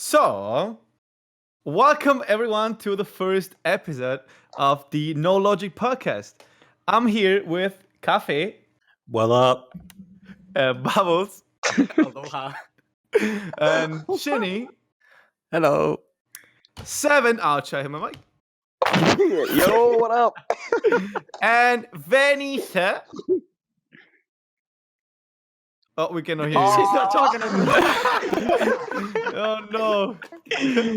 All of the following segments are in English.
So, welcome everyone to the first episode of the No Logic podcast. I'm here with Cafe, What up? Bubbles, Aloha. and Shinny. Hello. Seven, I'll try him, mic. Yo, what up? And Vanessa. Oh, we cannot hear you. She's not talking to me. Oh no.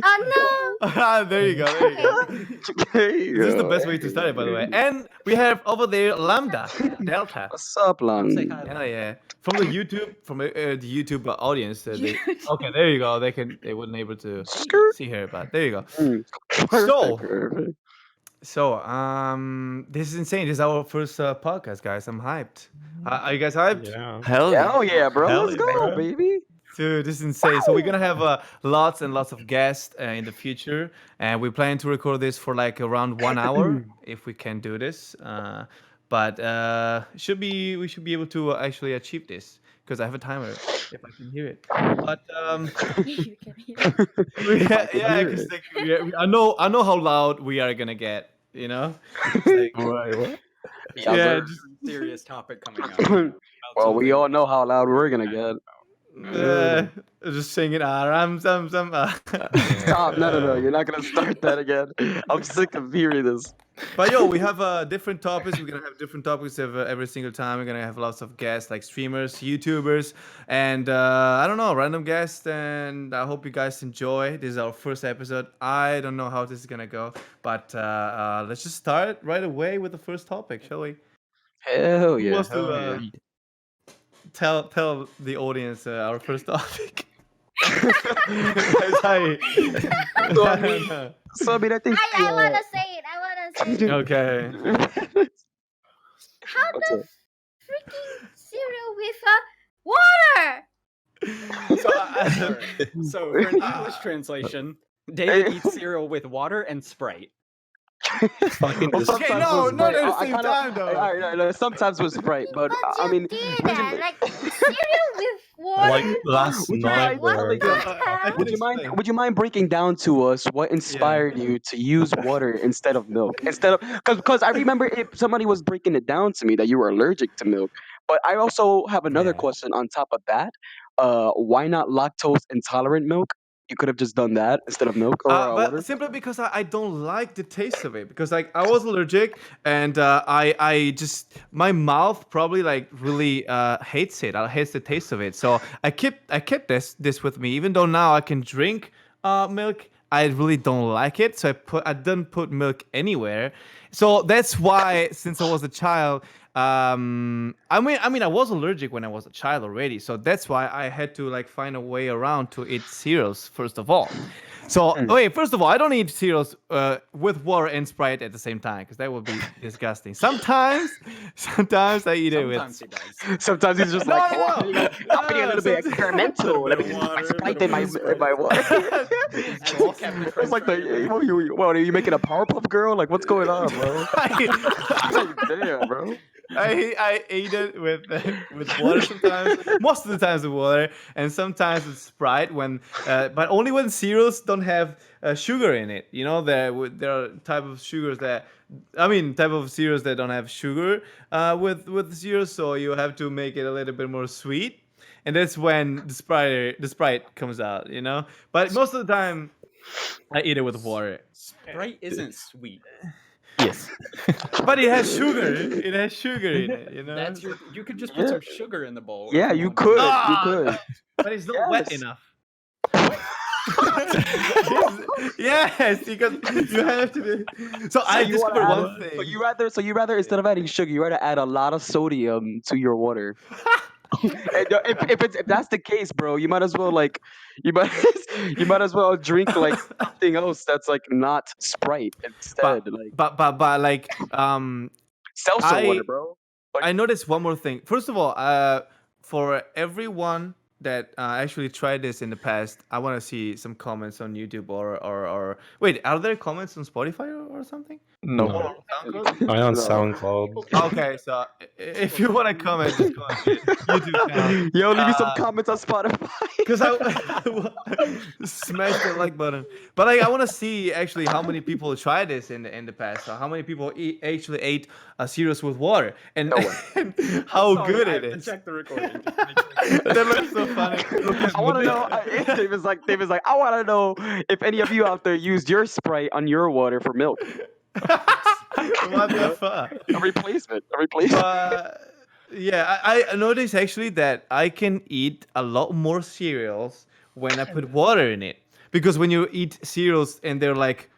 Oh Ah, there you go. There you go. Hey, This is the best way to start it, by the way. And we have over there LambdaDelta. What's up, Lang? Say hi. Hell yeah! From the YouTube audience. Okay, there you go. They weren't able to see her, but there you go. Perfect. So this is insane. This is our first podcast, guys. I'm hyped. Are you guys hyped? Yeah. Hell yeah, bro. Hell Let's yeah, go, bro. baby. Dude, this is insane. So we're gonna have lots and lots of guests in the future, and we plan to record this for like around 1 hour if we can do this. But we should be able to actually achieve this because I have a timer if I can hear it. But You can hear. yeah, because like, I know how loud we are gonna get. You know. It's like, What? yeah, Just serious topic coming up. Well, we all know how loud we're gonna get. just singing Aram Sam Sam. Stop! No! You're not gonna start that again. I'm sick of hearing this. But yo, we have different topics. We're gonna have different topics every single time. We're gonna have lots of guests like streamers, YouTubers, and I don't know, random guests. And I hope you guys enjoy. This is our first episode. I don't know how this is gonna go, but let's just start right away with the first topic, shall we? Hell Who yeah. wants to tell the audience our first topic? Hi. So I mean, I think. I wanna say it. Okay. How What's does it? freaking cereal with water? So, for an English translation, David eats cereal with water and Sprite. Fucking Well, Okay, sometimes no, with not Sprite. at the same time, though. All right, no, sometimes with Sprite, but I you mean, did would you- that. Like cereal with water. like last Would you night. what where- the I hell? can explain. Would you mind breaking down to us what inspired you to use water instead of milk? Because I remember somebody was breaking it down to me that you were allergic to milk. But I also have another Yeah. question on top of that. Why not lactose intolerant milk? You could have just done that instead of milk or But water. simply because I don't like the taste of it, because like I was allergic, and I just, my mouth probably like really hates it. I hates the taste of it. So I kept this with me, even though now I can drink milk. I really don't like it, so I didn't put milk anywhere. So that's why, since I was a child, I mean I was allergic when I was a child already, so that's why I had to like find a way around to eat cereals first of all. So wait, first of all, I don't eat cereals with water and Sprite at the same time, because that would be disgusting. Sometimes I eat it with. Sometimes he does. Sometimes he's just No, like, no, "Oh, no. you know, I'm being a little bit Sometimes- experimental. Let me just put my Sprite in my water." It's like what are you making a Powerpuff Girl? Like, what's going on, bro? Damn, bro. I eat it with water sometimes, most of the times with water, and sometimes with Sprite but only when cereals don't have sugar in it. You know, there are type of cereals that don't have sugar with the cereals, so you have to make it a little bit more sweet, and that's when the Sprite comes out. You know, but most of the time I eat it with water. Sprite isn't sweet. Yes. But it has sugar. It has sugar in it. You know. You could just put some sugar in the bowl. if Yeah, you you wanted. could. Ah! You could. But it's not wet Yes. enough. Yes, because you have to do. So I you wanna discovered add one thing. So you rather instead of adding sugar, you rather add a lot of sodium to your water. And if that's the case, bro, you might as well you might you might as well drink like something else that's like not Sprite instead, like but like seltzer water, I- bro. I noticed one more thing. First of all, for everyone that actually tried this in the past, I want to see some comments on YouTube or wait, are there comments on Spotify or something? No. Oh, SoundCloud? I'm on No. SoundCloud. Okay, so if you want to comment, just comment YouTube channel. Yo, leave me some comments on Spotify. Because I smash the like button. But like, I want to see actually how many people try this in the past. So how many people actually ate cereals with water, and, No one. and how Sorry, good I it have to is. check the recording. That looks so funny. I want to know. David's like, I want to know if any of you out there used your Sprite on your water for milk. What the fuck? A replacement. A replacement. But yeah, I noticed actually that I can eat a lot more cereals when I put water in it. Because when you eat cereals and they're like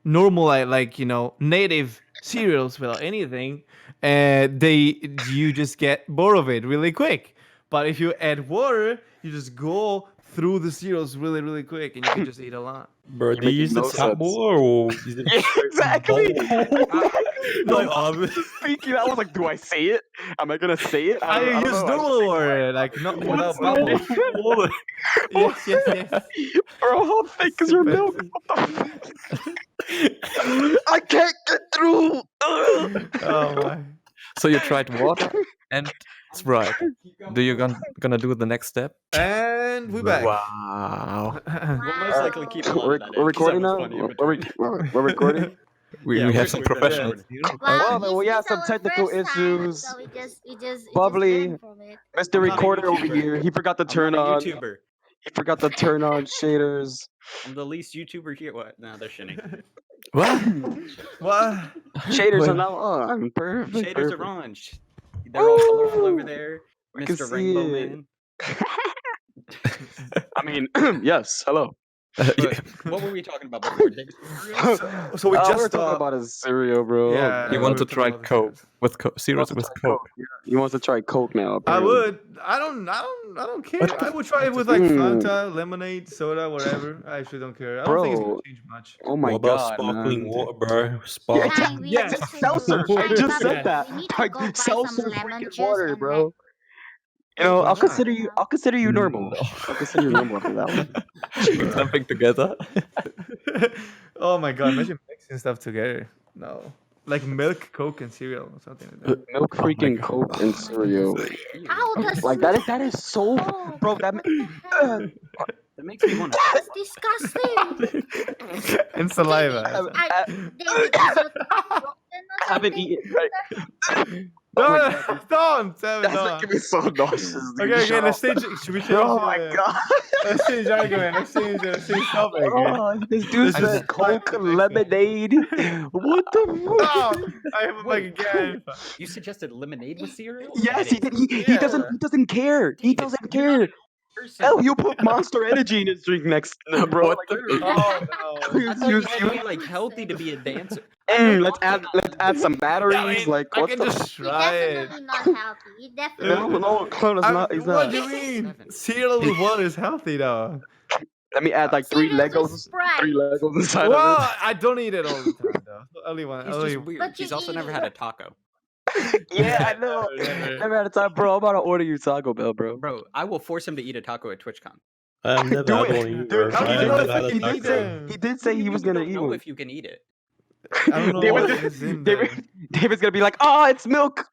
normal, like native cereals without anything, you just get bored of it really quick. But if you add water, you just go through the cereals really, really quick, and you can just eat a lot. Bro, do you making use the no tap sense. water or is it Yeah, exactly. like, Thinking, I was like, do I say it? Am I gonna say it? I don't use know. normal water, like not without bubbles. water? Yes, yes, yes. Bro, how thick is your milk? What the fuck? I can't get through. Oh my. So you tried water and Sprite. Do you gonna do the next step? And we're back. Wow. We'll most likely keep a lot We're, of that in, we're 'cause that recording was now. funny in We're, between. we're recording. We, Yeah, we have we're- some we're professionals recording. here. Well, Well, we have this some our technical first time, issues. so we just Bubbly. learn from it. Mr. I'm not a Recorder over YouTuber. here. He forgot to I'm turn not a on. YouTuber. He forgot to turn on shaders. I'm the least YouTuber here. What? No, they're shitting. What? What? Shaders Wait. are now on. Perfect. Shaders perfect. are on. They're all colorful over Ooh, there. I can Mr. see Rainbow it. Man. I mean, yes. Hello. But what were we talking about before? David? So we we just were talking about his cereal, bro. Yeah, You we want were to talking try about the Coke cereals. with He cereals wants to with try Coke? Yeah, he wants to try Coke now. I Apparently. would. I don't care. What I the would try it with like Mm. Fanta, lemonade, soda, whatever. I actually don't care. I don't think it's gonna Bro. change much. Oh my What about god, sparkling man. water, bro? Sparkling. Fine, we Yes. need to Seltzer. go. I just Fine, said that. we need to go buy Seltzer some lemon freaking juice water, and bro. let I'll not? consider you. I'll consider you normal. No. I'll consider you normal after that one. Put something together. Oh my god! Imagine mixing stuff together. No, like milk, Coke, and cereal or something like that. Milk, Oh my freaking God. Coke, and cereal. Ow, the Like that is so, smell. bro. That What the heck? That makes me want to. That's disgusting. And saliva. David, is your broken or I haven't something? eaten. No, Oh my no, God. don't. That's don't. making me so nauseous, dude. Okay, Shut let's up. change. Should we change? Oh my god. Let's change argument. Let's change topic. Oh, this dude Let's just said start Coke the next one. lemonade. What the fuck? No, I have a mic Wait, again. You suggested lemonade with cereal? Yes, That he is did. He Yeah. doesn't care. He David, doesn't you're not care. a person. Hell, you put Monster Energy in his drink next, bro. What Like, the- Oh no. I thought you had to be like healthy to be a dancer. let's add some batteries. Like I what can the? just He's try it. definitely not healthy. He definitely No, Clone is not. He's What not. do you mean? 7. Cereal with water is healthy though. Let me add like three Cereals with Legos. Sprite. Three Legos inside Well, of I don't eat it all the time though. Only one. He's Only. just weird. But He's you also eat never it. had a taco. it. Yeah, I know. Never. Never had a time, bro. I'm about to order you Taco Bell, bro. Bro, I will force him to eat a taco at TwitchCon. I've never Do had it. one Dude, either. how do I you have know never if had you a can eat taco. them? He did say he was gonna You eat don't know one. if you can eat it. I don't know David- what is in there. David's gonna be like, oh, it's milk.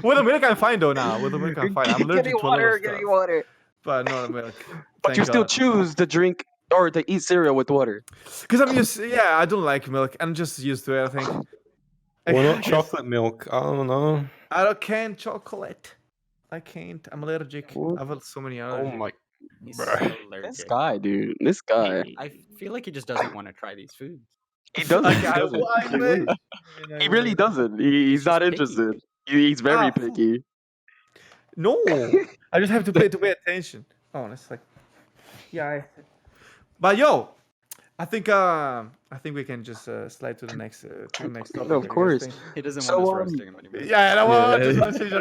With the milk I'm fine though now. With the milk I'm fine. I'm Give allergic me to a lot water. of Give me stuff. water. But not milk. But you still choose to drink or to eat cereal with water. Because I'm used. Yeah, I don't like milk. I'm just used to it. I think. Why not guess- chocolate milk? I don't know. can't chocolate. I can't. I'm allergic. What? I've had so many Oh allergies. my. He's Bruh. so This allergic. guy, dude. This guy. I feel like he just doesn't want to try these foods. He doesn't. Like, He I, doesn't. I, He really- He really doesn't. He's He's not just picky. interested. He's very Ah. picky. No, I just have to pay attention. Oh, it's like, yeah. But yo, I think we can just slide to the next topic. Of I guess. course. He doesn't So, want us roasting him anymore. Yeah, I don't want Yeah. to change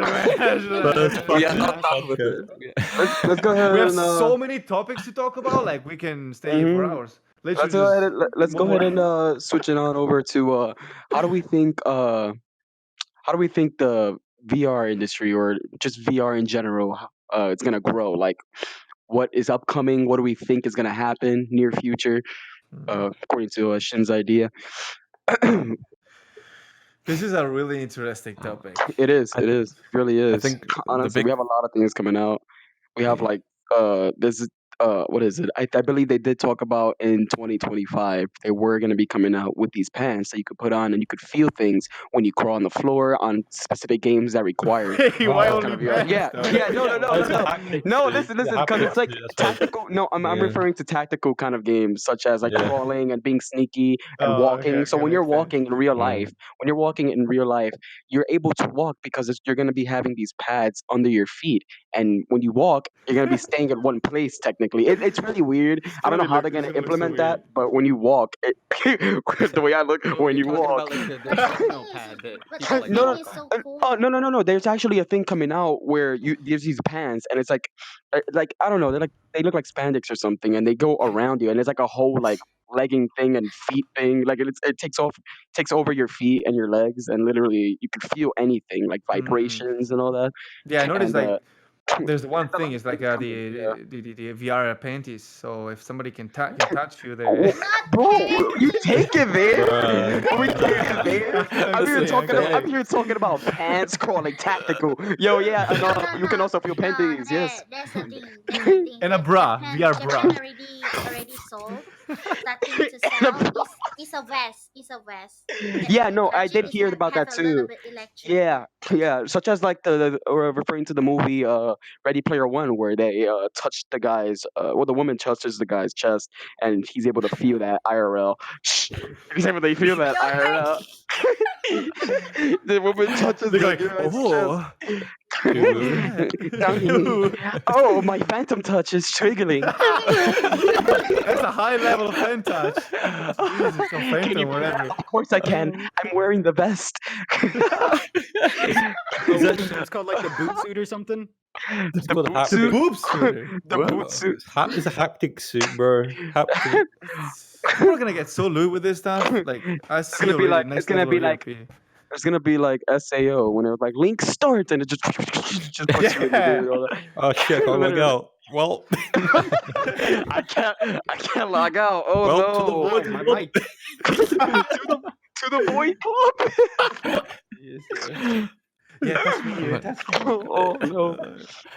But We we are are not not done with podcast. Let's go ahead We have and so many topics to talk about. Like we can stay here for Mhm. hours. let's Literally go just ahead and let's go one ahead more. and switch it on over to how do we think the VR industry or just VR in general it's gonna grow? Like what is upcoming? What do we think is gonna happen near future? according to Shin's idea. This is a really interesting topic. It is. I, It is. It really I is. think the Honestly, big we have a lot of things coming out. We have Yeah. like this what is it? I believe they did talk about in 2025 they were going to be coming out with these pants that you could put on and you could feel things when you crawl on the floor on specific games that require Hey, why this oh kind only of VR. pants Yeah, though? yeah, no, no, no, Oh, no, it's a no, haptic no. suit. Listen, It's a listen, because haptic it's like suit. That's why. tactical. No, I'm Yeah. referring to tactical kind of games such as like Yeah. crawling and being sneaky and Oh, okay, walking. So okay, when you're makes sense. walking in real Mm. life, when you're walking in real life, you're able to walk because you're going to be having these pads under your feet, and when you walk, you're going to be staying at one place. Technically, it's really weird. I don't know how they're It's going to gonna look so implement that, weird. but when you walk, the way I look Oh, when you're you talking walk. about like the The thing treadmill is, pad that but people the like No, to thing no, walk is on. so cool. oh, no, no, no, no. There's actually a thing coming out where there's these pants, and it's like I don't know. They look like spandex or something, and they go around you, and it's like a whole like legging thing and feet thing. Like it takes over your feet and your legs, and literally you can feel anything like Mm. vibrations and all that. Yeah, I noticed And like there's one there's a lot thing of is like things coming. Yeah. the VR panties. So if somebody can touch you, they. Oh, Not bro, you panties. take it there. Bruh. We take it there. I'm just saying. I'm here talking about pants crawling tactical. Yo, yeah, and No, no, you can no, also feel no. panties. Yes. There's the thing. There's the thing. And a bra, VR The bra. pen already sold, starting to And a sell bra. is a vest. Is a vest. Yeah, The no, I electric did is hear about have that a little too. bit electric. Yeah, yeah, such as like the or referring to the movie Ready Player One, where they touched the guy's well, the woman touches the guy's chest, and he's able to feel that IRL. He's able to feel that Your turn. IRL. The woman touches They're the like, guy's chest. oh, what was Ooh. that? Oh, my phantom touch is triggering. That's a high level of fan touch. Jesus, or Can you phantom, feel that? whatever. Of course I can. I'm wearing the vest. Oh, it's called like the boot suit or something. It's The called a boot The suit. haptic. boob suitor. The What? boot suit. It's a haptic suit, bro. Haptic. People are gonna get so lewd with this stuff. Like I It's see gonna be already like it's next gonna level be of like ERP. it's gonna be like SAO when it was like link start and it just just puts you in the Yeah. game. All that. Oh shit! I can't log Literally. out. Well, I can't log out. Oh well, to the no. Oh, void. my Club. mic. To the void club. Yeah, touch me here. Touch me. Oh no.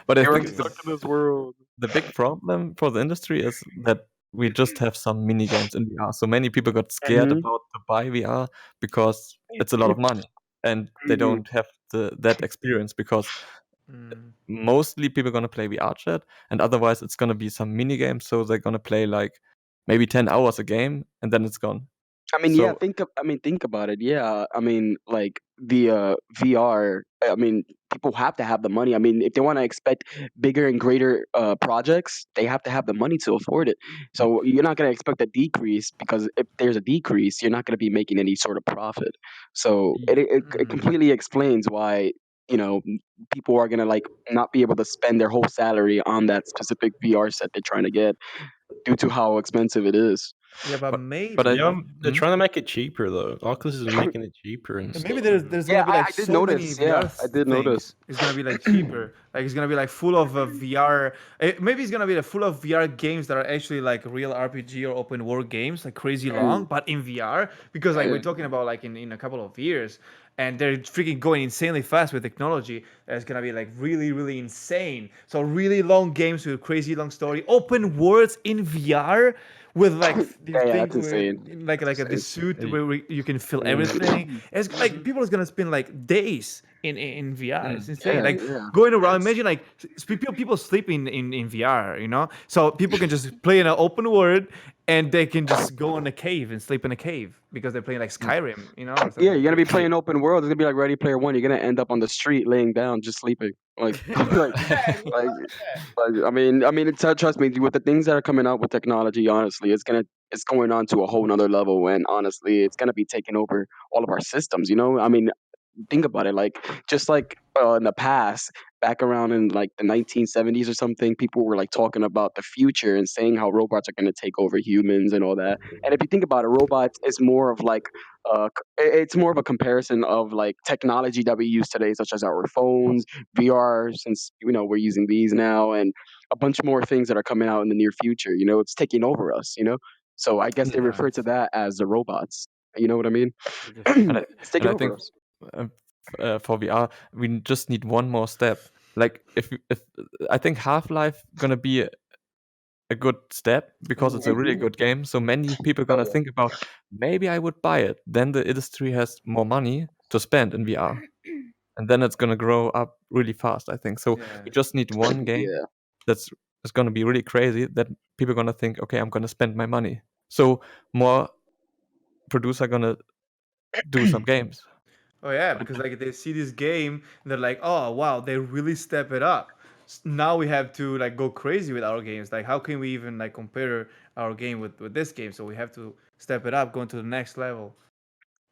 but I You're think stuck in this world. the big problem for the industry is that we just have some mini games in VR. So many people got scared Mhm. about to buy VR because it's a lot of money and they Mhm. don't have that experience because Mm. mostly people gonna play VR chat and otherwise it's gonna be some mini games. So they're gonna play like maybe 10 hours a game and then it's gone. I mean, yeah, So think about it. Yeah. I mean, like the VR, I mean, people have to have the money. I mean, if they want to expect bigger and greater projects, they have to have the money to afford it. So you're not going to expect a decrease because if there's a decrease, you're not going to be making any sort of profit. So it Mm. completely explains why, people are going to like not be able to spend their whole salary on that specific VR set they're trying to get due to how expensive it is. Yeah, but but maybe. but I Yeah, they're hmm? trying to make it cheaper though. Oculus is making it cheaper and And stuff. maybe there's Yeah, gonna be like I did so many notice. VR Yeah, I did notice. things. It's gonna be like cheaper. Like it's gonna be like full of VR. Maybe it's gonna be like full of VR games that are actually like real RPG or open world games, like crazy long, but in VR. Because like we're talking about like in a couple of years, and they're freaking going insanely fast with technology. That's gonna be like really really insane. So really long games with crazy long story, open worlds in VR with like these Yeah, things that's where insane. like a It's this suit Hey, where you can feel yeah, everything. It's like people is gonna spend like days in VR. It's insane. yeah, Like yeah. going around. It's Imagine like people sleep in VR. So people can just play in an open world and they can just go in a cave and sleep in a cave because they're playing like Skyrim. Or yeah. something You're gonna be crazy. playing open world. It's gonna be like Ready Player One. You're gonna end up on the street laying down, just sleeping. Like, like, I mean, trust me. With the things that are coming out with technology, honestly, it's going on to a whole nother level. And honestly, it's gonna be taking over all of our systems. I mean, think about it, like just like in the past, back around in like the 1970s or something, people were like talking about the future and saying how robots are going to take over humans and all that. And if you think about it, robots is more of like it's more of a comparison of like technology that we use today, such as our phones, VR, since we're using these now, and a bunch more things that are coming out in the near future. It's taking over us. So I guess they Yeah. refer to that as the robots. You know what I mean? And I, It's taking and I over think us. for VR, we just need one more step. Like if I think Half-Life gonna be a good step because it's a really good game. So many people gonna yeah. think about maybe I would buy it. Then the industry has more money to spend in VR, and then it's gonna grow up really fast. I think so. Yeah. We just need one game Yeah. that's gonna be really crazy that people are gonna think, okay, I'm gonna spend my money. So more producer gonna do some games. Oh yeah, because like they see this game and they're like, oh wow, they really step it up. Now we have to like go crazy with our games. Like how can we even like compare our game with this game? So we have to step it up, go into the next level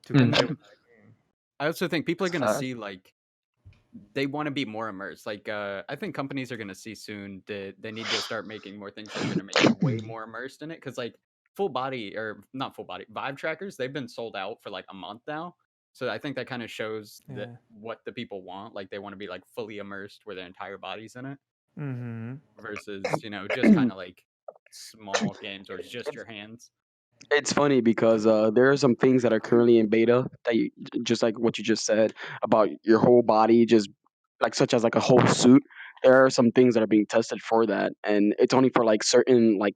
to Mm. compare with that game. I also think people are It's gonna fast. see like they want to be more immersed. Like I think companies are gonna see soon that they need to start making more things that are gonna make you way more immersed in it. Because like full body or not full body vibe trackers, they've been sold out for like a month now. So I think that kind of shows that Yeah. what the people want. Like they want to be like fully immersed where their entire body's in it, Mm-hmm. versus just kind of like small games where it's just your hands. It's funny because there are some things that are currently in beta that just like what you just said about your whole body, just like such as like a whole suit. There are some things that are being tested for that, and it's only for like certain like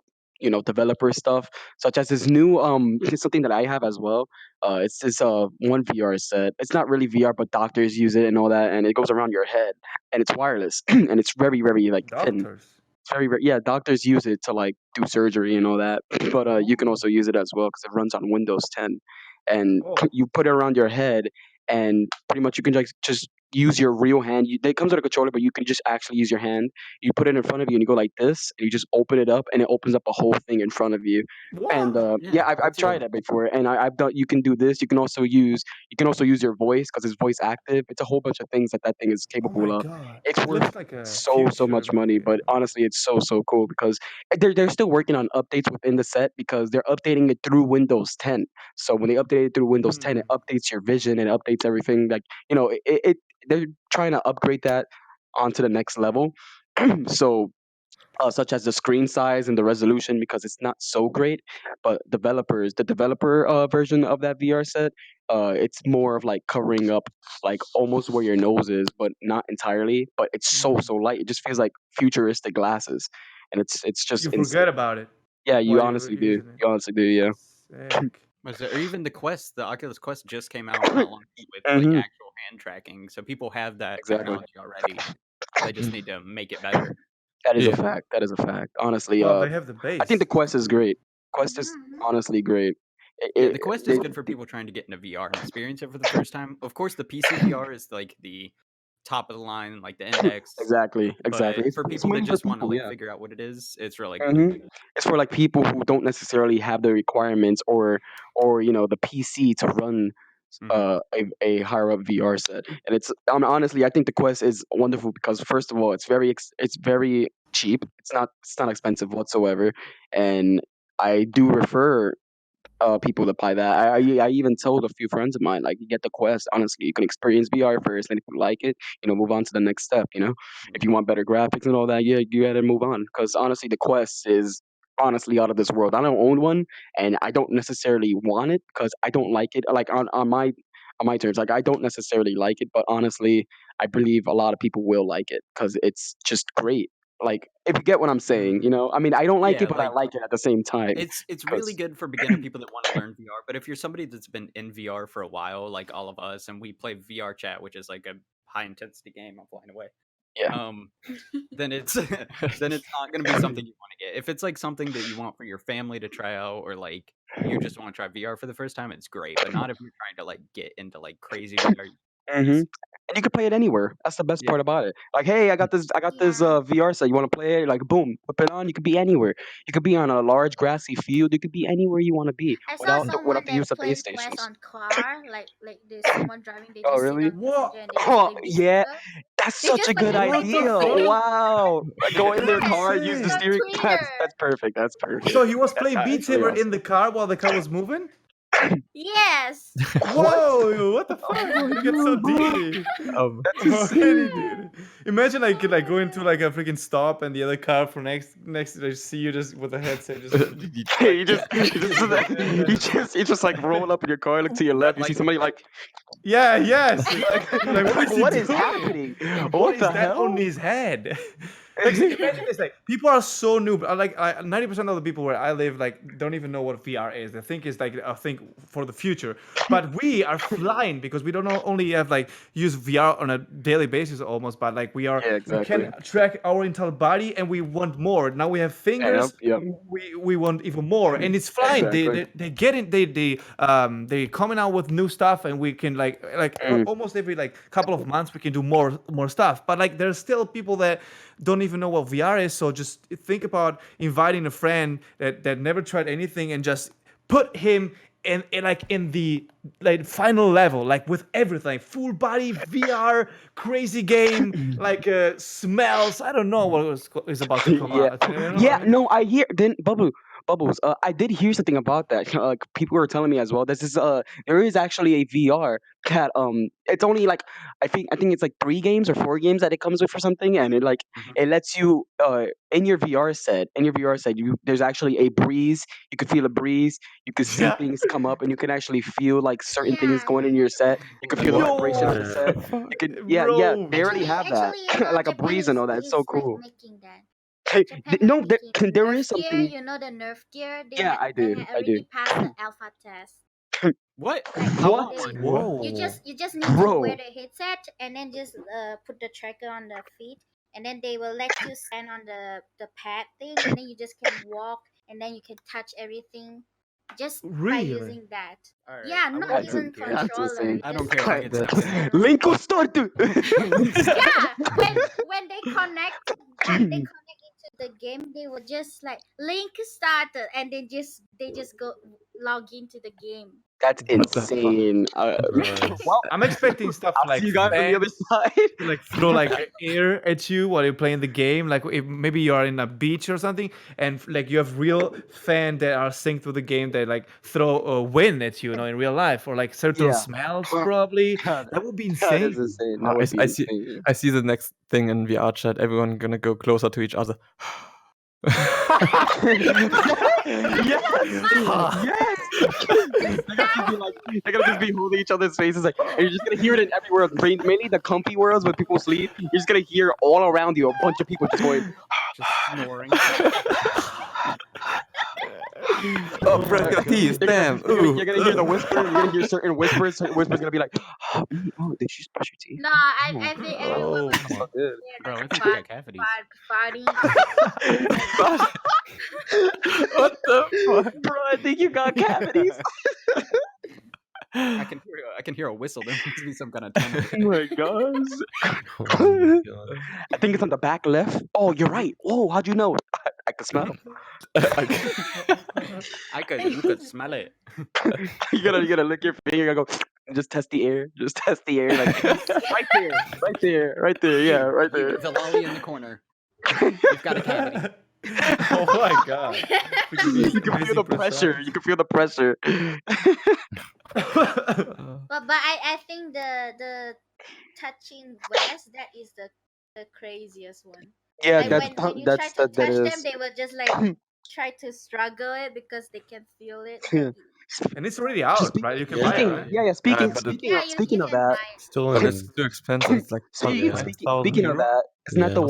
developer stuff, such as this new it's something that I have as well. It's this one VR set. It's not really VR, but doctors use it and all that, and it goes around your head, and it's wireless, and it's very very like thin. Doctors. It's very yeah, doctors use it to like do surgery and all that, but you can also use it as well because it runs on Windows 10, and Oh. you put it around your head, and pretty much you can just use your real hand. It comes with a controller, but you can just actually use your hand. You put it in front of you, and you go like this, and you just open it up, and it opens up a whole thing in front of you. And What? yeah, Yeah, I've that's tried cool. that before, and I've done. You can do this. You can also use your voice because it's voice active. It's a whole bunch of things that thing is Oh my capable of. god. It's It worth looks like a so future much money, movie. but honestly, it's so cool because they're still working on updates within the set because they're updating it through Windows 10. So when they update it through Windows 10, it Hmm. updates your vision and updates everything. Like they're trying to upgrade that onto the next level. So such as the screen size and the resolution because it's not so great. But the developer version of that VR set, it's more of like covering up like almost where your nose is, but not entirely. But it's so light. It just feels like futuristic glasses, and it's just You insane. forget about it Yeah, you while you're honestly do. using it. You honestly do. Yeah. Sick. Or even the Quest, the Oculus Quest just came out not long ago with like hmm actual hand tracking. So people have that Exactly. technology already. They just need to make it better. That is a Yeah. fact. That is a fact. Honestly, Well, they have the I think the base. Quest is great. Quest is honestly great. Yeah, the Quest is They good for people trying to get into VR and experience it for the first time. Of course, the PC VR is like the top of the line, like the index. exactly But It's for it's people that mainly for just want to people. like Yeah. figure out what it is, it's really good. hmm It's for like people who don't necessarily have the requirements or the PC to run Hmm. a higher up VR set. And honestly, I think the Quest is wonderful because first of all, it's very cheap. It's not expensive whatsoever, and I do refer people to buy that. I even told a few friends of mine like you get the Quest. Honestly, you can experience VR first, and if you like it, move on to the next step. If you want better graphics and all that, yeah, you gotta move on. Because honestly, the Quest is honestly out of this world. I don't own one, and I don't necessarily want it because I don't like it. Like on my terms, like I don't necessarily like it, but honestly, I believe a lot of people will like it because it's just great. Like if you get what I'm saying, Hmm. I mean, I don't like it, Yeah, but I like like it at the same time. it's really Because good for beginner people that want to learn VR. But if you're somebody that's been in VR for a while, like all of us, and we play VR chat, which is like a high intensity game, I'm flying away. yeah. Then it's then it's not going to be something you want to get. If it's like something that you want for your family to try out, or like you just want to try VR for the first time, it's great. But not if you're trying to like get into like crazy VR. hmm And you can play it anywhere. That's the best Yeah. part about it. Like, hey, I got this Yeah. VR set. You want to play it? Like, boom, put it on. You could be anywhere. You could be on a large grassy field. You could be anywhere you want to be I saw without someone the use that of base playing Quest stations. on car, like there's someone driving, they Oh, just sit really? on What? passenger and they just Oh, play yeah. VR. That's They such just a play good What the idea. fuck? Wow. Go in their That's Yes, car, use the insane. it's on steering. Twitter. That's perfect. That's perfect. So he was That's playing Beat actually Saber in awesome. the car while the car was moving? Yes. Whoa, what the fuck? You get so deep. That's Already, insane. dude. Imagine like going to like a freaking stop and the other car from next to see you just with a headset just you just like roll up in your car, look to your left, you see somebody like, yes. Like what is he what is doing? happening? Like, What is the that on hell? his head? Like imagine this, like people are so noob. 90% of the people where I live like don't even know what VR is. They think it's like a thing for the future. But we are flying because we don't only have like use VR on a daily basis almost, but like Yeah, we exactly. can track our entire body and we want more. Now we have Yep, fingers. yep. We want even more, and it's flying. Exactly. They get in. They coming out with new stuff, and we can like almost every like couple of months we can do more stuff. But like there's still people that don't even know what VR is. So just think about inviting a friend that never tried anything and just put him in the like final level, like with everything, full body VR, crazy game, like smells. I don't know what is about to come Yeah, out. You know? yeah. No, I hear. Then Bubbles. I did hear something about that. Like people were telling me as well. There is actually a VR that it's only like I think it's like 3 games or 4 games that it comes with or something, and Mhm. it lets you in your VR set there's actually a breeze. You can feel a breeze. You can see Yeah. things come up, and you can actually feel like certain things Yeah. going in your set. You can feel the vibration of the Yo, set. You can yeah. bro. They already have that like a breeze and all that. It's so Like cool. making that. Hey, Japan no, like making the there Nerf is gear. something. You know the Nerf gear. Yeah, I They do. had I do. already passed the alpha test. What? Like I What, want they, one. Whoa. you just need to wear bro? the headset and then just put the tracker on the feet, and then they will let you stand on the pad thing, and then you just can walk, and then you can touch everything just by Really? using that. All right. Yeah, I not want a That's Nerf even gear. that's controller. insane. I don't Just care if I the get That's stuck in the there. Linko started. yeah, when they connect into the game, they will just like link started, and they just go log into the game. That's what the fuck? insane. Bro. Well, I'm expecting stuff I'll see like you guys on the other fans side. to like throw like air at you while you're playing the game. Like if maybe you are in a beach or something, and like you have real fans that are synced with the game that like throw a wind at you, in real life, or like certain Yeah, smells probably. that That would be is insane. insane. That would be I see. insane. I see the next thing in VR chat. Everyone gonna go closer to each other. Yes, yes. They're gonna just be holding each other's faces like, and you're just gonna hear it in every world. Mainly the comfy worlds where people sleep. You're just gonna hear all around you a bunch of people just going. Just snoring. Oh, brush your teeth. Damn. Ooh. You're gonna hear the whisper. You're gonna hear certain whispers. Certain whispers gonna be like, oh, did she brush your teeth? No, I think everyone Oh will just my. So good. there Bro, I like think you got cavities. farting. What the fuck? Bro, I think you got cavities. I can hear a whistle. There must be some kind of tunnel. Oh my gosh. Oh my god. I think it's on the back left. Oh, you're right. Oh, how'd you know? I can smell. You could smell it. You gotta lick your finger. You gotta go just test the air. Just test the air. Like right there, right there, right there. Yeah, right there. The lolly in the corner. You've got a cavity. Oh my god. You can feel the pressure. You can feel the pressure. But I think the touching West, that is the craziest one. Yeah, Like when you try to that touch them, is. they will just like try to struggle it because they can feel it. Like, And it's already out, right? You can buy it, Speaking, right? yeah. But it, yeah, Speaking you of can that, buy it. Still but in. it's too expensive. It's like speaking, Yeah. speaking, 5,000 speaking of euro. that, Yeah. isn't that the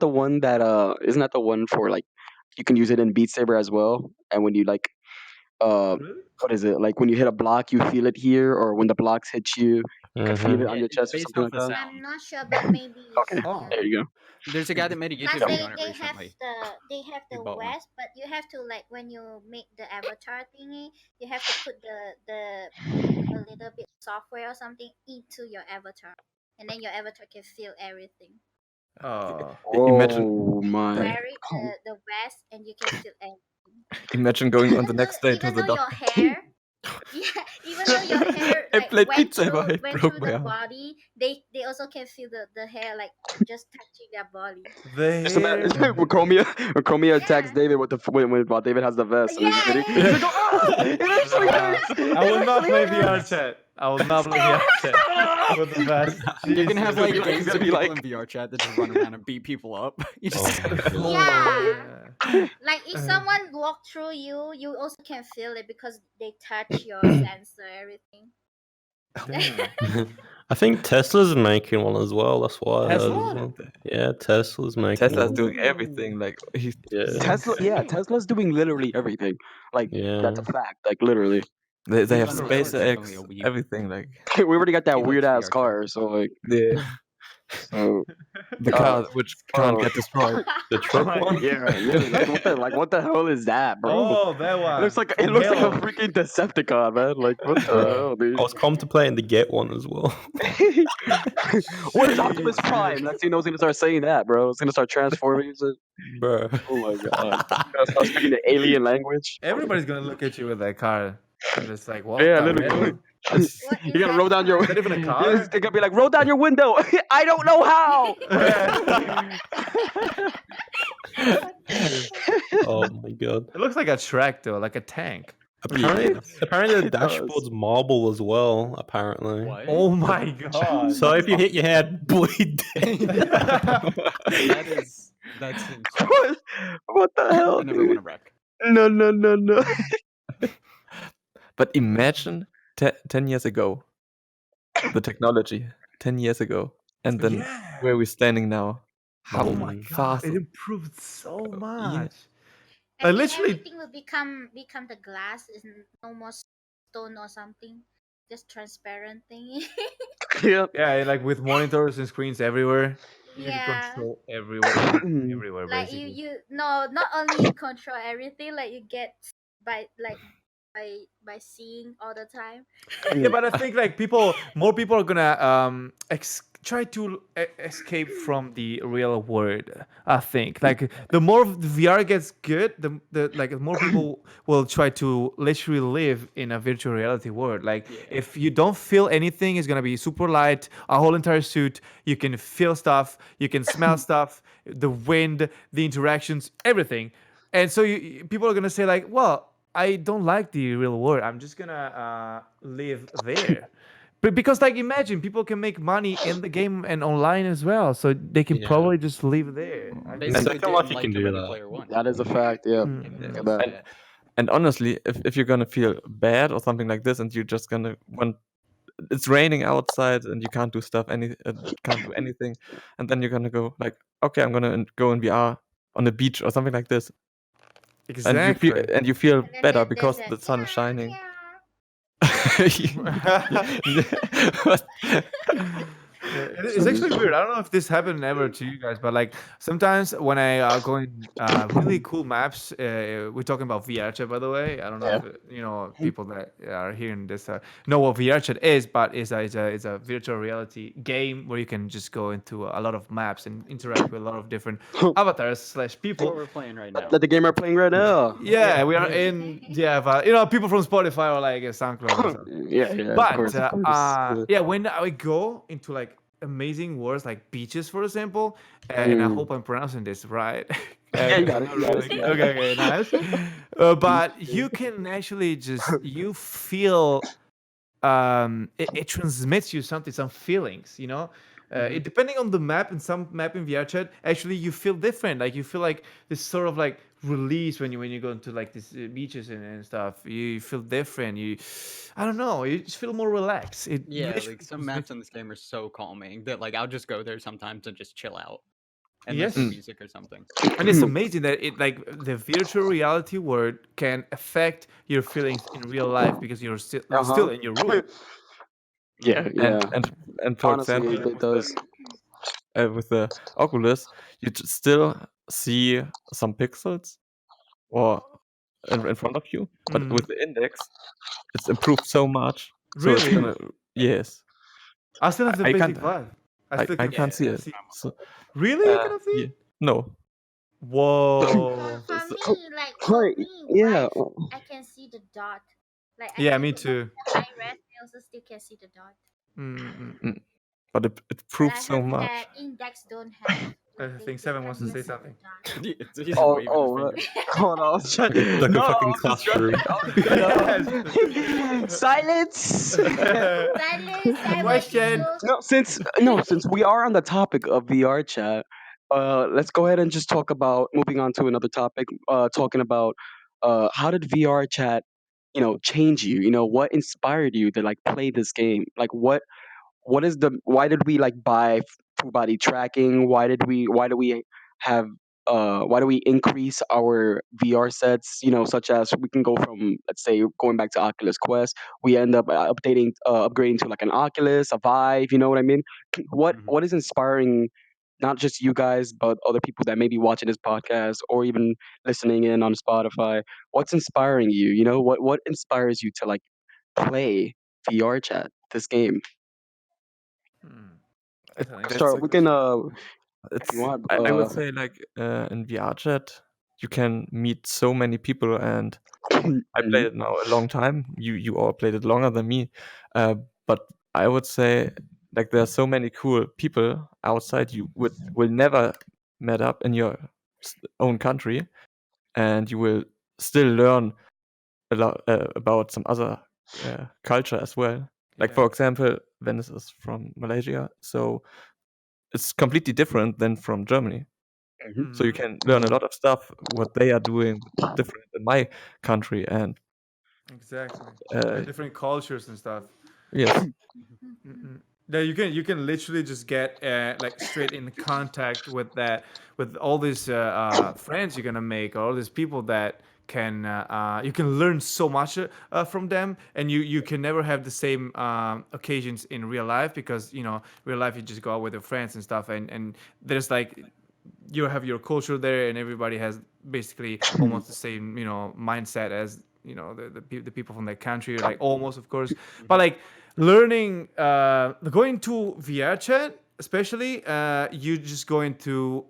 one that isn't that the one for like you can use it in Beat Saber as well? And when you like Really? what is it? Like when you hit a block, you feel it here, or when the blocks hit you, you can feel it on Yeah, your it's chest or based something off like the that. I'm sound. not sure, but maybe Okay, Oh. there you go. There's a guy that made a plus YouTube they video on it they have recently. they have He the bought one. West, but you have to like when you make the avatar thingy, you have to put the a little bit software or something into your avatar, and then your avatar can feel everything. Oh. Imagine, Oh And you my. wear it the West, and you can feel everything. imagine going on the next day to Even the though your doctor. hair, yeah, even though your hair I like played Beat Saber. I went broke through my the arm. body, they also can feel the hair like just touching their body. The Just imagine hair. when Chromia attacks Yeah. David with while David has the vest and he's Yeah, kidding. yeah, He's like, ah! It actually hurts. I It will not actually play hurts. VR chat. I will not play VR chat with the vest. You can have Jesus. like He's gangs gonna of be people like- in VR chat that just run around and beat people up. You just Oh my god. Yeah. Like if someone walk through you, you also can feel it because they touch your sensor, everything. Damn. I think Tesla's making one as well. That's why I heard as Tesla? well. Yeah, Tesla's making Tesla's one. doing everything. Like he's Yeah. Tesla's doing literally everything. Like that's a Yeah. fact. Like literally. they have Elon Musk is SpaceX, definitely a weeb. everything. Like We already got that He likes weird ass VR car, so like the so the car which can't get destroyed. The truck one? yeah, literally. Like what the hell is that, bro? Oh, that one. It looks like From a Halo. freaking Decepticon, man. Like what the hell, dude? I was contemplating to get one as well. What is Optimus Jeez, Prime? dude. Next thing you know, he's gonna start saying that, bro. It's gonna start transforming. Bruh. Oh my god! Gonna start speaking the alien language. Everybody's gonna look at you with that car. And just like, what Yeah, the literally. hell? What is You gotta that roll down your. car? Is that even a It's car? gonna be like, roll down your window. I don't know how. Oh my god. It looks like a track though, like a tank. Apparently the It does. dashboard's marble as well, apparently. What? Oh my god. So if you hit your head, bleed That's insane. What the hell? I never want Dude? to wreck. No. But imagine 10 years ago, the technology 10 years ago, and then Yeah. where we're standing now. How Oh my fast? god, it improved so much. I think literally- everything will become the glass, is no more stone or something, just transparent thing. Yep. Yeah, like with monitors and screens everywhere. You can Yeah. control everywhere Like basically. you no, not only you control everything, like you get by seeing all the time. Yeah, but I think like more people are gonna try to escape from the real world. I think like the more the VR gets good, the more people will try to literally live in a virtual reality world. Like if you don't feel anything, it's gonna be super light, a whole entire suit. You can feel stuff, you can smell stuff, the wind, the interactions, everything. And so people are gonna say like, well, I don't like the real world. I'm just gonna live there. But because like imagine people can make money in the game and online as well, so they can Yeah. probably just live there. Basically, Second did Life, you like can the do Ready that. Player One. That is a fact. Yeah. Mm. Look at that. Yeah. And honestly, if you're gonna feel bad or something like this, and you're just gonna when it's raining outside and you can't do can't do anything, and then you're gonna go like, okay, I'm gonna go in VR on the beach or something like this, Exactly. and you feel And then better there's because that, the sun is shining. yeah. What? It's actually weird. I don't know if this happened ever to you guys, but like sometimes when I go in really cool maps, we're talking about VR chat, by the way. I don't know if people that are hearing this know what VR chat is, but it's a virtual reality game where you can just go into a lot of maps and interact with a lot of different avatars / That's what people. we're playing right now. That the game are playing right now. Yeah, we are in. Yeah, but people from Spotify or like SoundCloud. Or something. Yeah. Of But course, of course. yeah, when I go into like amazing words like beaches, for example, and I hope I'm pronouncing this right. Yeah, you got it. Okay, nice. But you can actually you feel it transmits you some feelings, depending on the map. And some map in VR chat, actually you feel different. Like you feel like this sort of like release when you go into like these beaches and stuff. You feel different. I don't know. You just feel more relaxed. Yeah, literally like some transmits- maps in this game are so calming that like I'll just go there sometimes and just chill out and Yes. listen to music or something. And it's amazing that it like the virtual reality world can affect your feelings in real life because you're still in your room. Yeah. And for Honestly, example, it does. with the Oculus, you still see some pixels or in front of you, but with the index, it's improved so much. So it's Really? yes, I still have the I basic can't- vibe. I still can't see it. see- So, Really? You cannot see yeah, it? no. Whoa. For So- me, like for Right, me, yeah. I can see the dot. Like I Yeah, can me put too. the high res, I also still can see the dot. Mm-mm. Mm. but it But I proves so heard that much. Index don't have. I Like, think they Seven wants to can say move something. done. He's Oh, waving his finger. hold on. I was trying. It's like No, a I fucking was just trying. classroom. Silence. Silence, I want Question. you. Since we are on the topic of VR chat, let's go ahead and just talk about moving on to another topic. Talking about how did VR chat, change you? What inspired you to like play this game? Like what is the why did we like buy full body tracking? Why do we have why do we increase our VR sets, such as we can go from, let's say, going back to Oculus Quest, we end up upgrading to like an Oculus, a Vive, you know what I mean? what Mhm. what is inspiring not just you guys but other people that may be watching this podcast or even listening in on Spotify? What's inspiring you? What inspires you to like play VR chat, this game? Hmm. It, That's an it's Start. interesting We can question. if you it's want. I would say like in VR chat you can meet so many people, and I played Mhm. it now a long time. You all played it longer than me, but I would say like there are so many cool people outside you will never met up in your own country, and you will still learn a lot about some other culture as well. Like for Yeah. example, Venice is from Malaysia, so it's completely different than from Germany. Mhm. So you Hmm. can learn a lot of stuff what they are doing different in my country, and Exactly. uh, Different cultures and stuff. yes, Mm-mm. Yeah, you can literally just get like straight in contact with that with all these friends you're gonna make, all these people that can you can learn so much from them, and you can never have the same occasions in real life, because real life you just go out with your friends and stuff, and there's like you have your culture there, and everybody has basically almost the same mindset as the people from that country, like almost, of course. But like learning going to VR chat, especially you just going to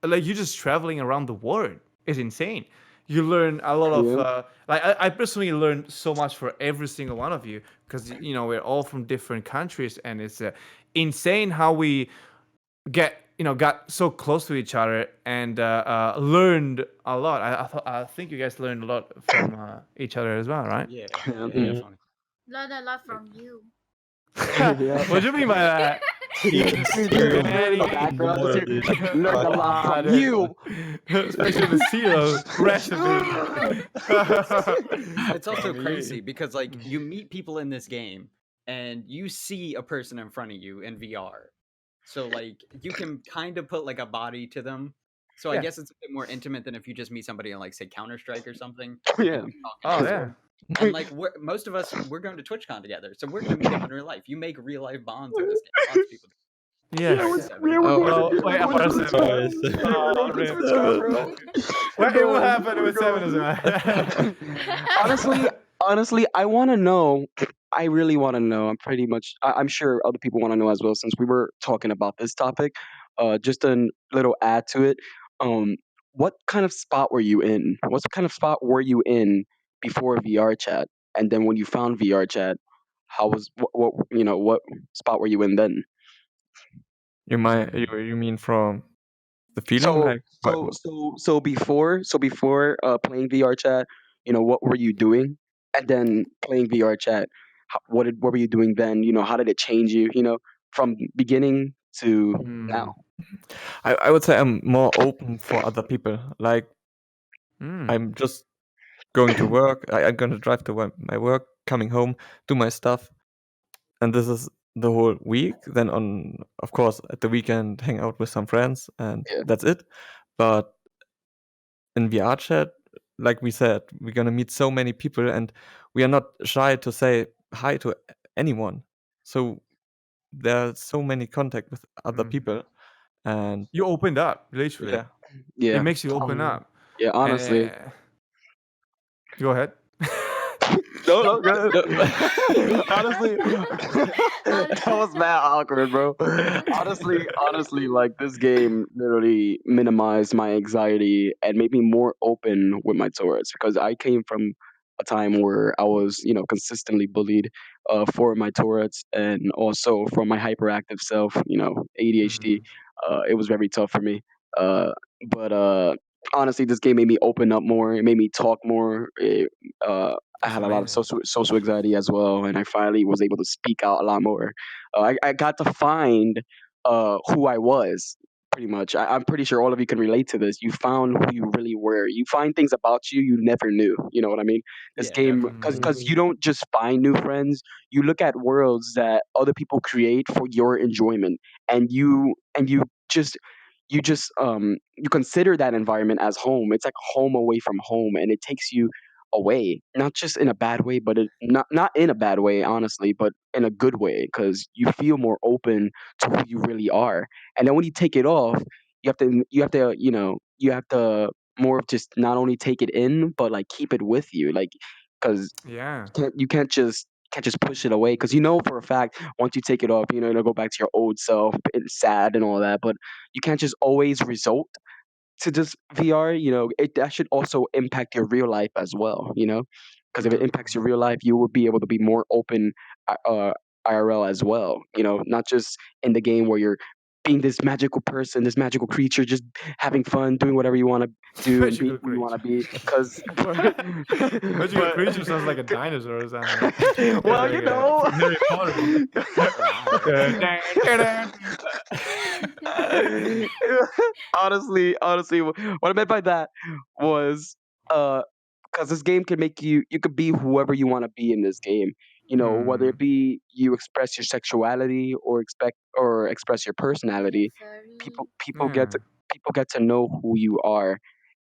like you just traveling around the world is insane. You learn a lot of Yeah. like I personally learned so much for every single one of you, because we're all from different countries, and it's insane how we got so close to each other, and learned a lot. I think you guys learned a lot from each other as well, right? Yeah, Yeah. yeah, Mhm. definitely. Learn a lot from you. Yeah. What do you mean by that? Even Dude, still, in the Manny. background, more just of hear, this learned a lot Ah, from you. especially the cereal recipe. It's also From you. crazy because like you meet people in this game and you see a person in front of you in VR. So like you can kind of put like a body to them. So I Yeah. guess it's a bit more intimate than if you just meet somebody in like say Counter-Strike or something Yeah. and you talk in Oh Discord. yeah. And like most of us we're going to TwitchCon together. So we're going to meet up in real life. You make real life bonds in this game. Lots of people do. Yes. Yeah, All right, we're, Seven. yeah, we're oh, going to Oh we're wait, going to Apollo 7. guys. TwitchCon. We're Oh going to rip. TwitchCon, bro. We're What will going. happen We're with 7 going. as well? Honestly, I want to know. I really want to know. I'm sure other people want to know as well, since we were talking about this topic. Just a little add to it. Um, what kind of spot were you in? What kind of spot were you in before VR chat? And then when you found VR chat, how was what spot were you in then? you mean from the feeling So like before playing VR chat, what were you doing? And then playing VR chat, what were you doing then? How did it change you? From beginning to Hmm. now. I would say I'm more open for other people. Like Hmm. I'm just going to work. I'm going to drive to my work, coming home, do my stuff, and this is the whole week. Then on, of course, at the weekend, hang out with some friends, and Yeah, that's it. But in VR chat, like we said, we're gonna meet so many people, and we are not shy to say hi to anyone. So there's so many contact with other Hmm. people, and You opened up, literally. yeah, It yeah, makes you open um, up. yeah. And Honestly, go ahead. no, no, go no, ahead. Honestly, that was mad awkward, bro. Honestly, like this game literally minimized my anxiety and made me more open with my tourists, because I came from a time where I was, consistently bullied for my Tourette's and also for my hyperactive self, ADHD. Mm. It was very tough for me. Uh, but honestly, this game made me open up more. It made me talk more. I That's had a lot of amazing. social anxiety as well, and I finally was able to speak out a lot more. I got to find who I was. Pretty much, I'm pretty sure all of you can relate to this. You found who you really were. You find things about you never knew. You know what I mean? This Yeah, game, definitely. because you don't just find new friends. You look at worlds that other people create for your enjoyment, and you consider that environment as home. It's like home away from home, and it takes you away, not just in a bad way, but not in a bad way, honestly, but in a good way, because you feel more open to who you really are. And then when you take it off, you have to more of just not only take it in, but like keep it with you, like because Yeah. you can't just push it away, because you know for a fact once you take it off, it'll go back to your old self and sad and all that. But you can't just always resort to just VR. That should also impact your real life as well. Because if it impacts your real life, you will be able to be more open, uh, IRL as well. Not just in the game where you're being this magical person, this magical creature, just having fun, doing whatever you want to do, and being Magical who you want to creature. be. Because, Magical but creature sounds like a dinosaur or something. It's well, like a from Harry Potter book. honestly, what I meant by that was, because this game can make you could be whoever you want to be in this game. Whether it Hmm. be you express your sexuality or express your Be a personality, furry. people Yeah. people get to know who you are,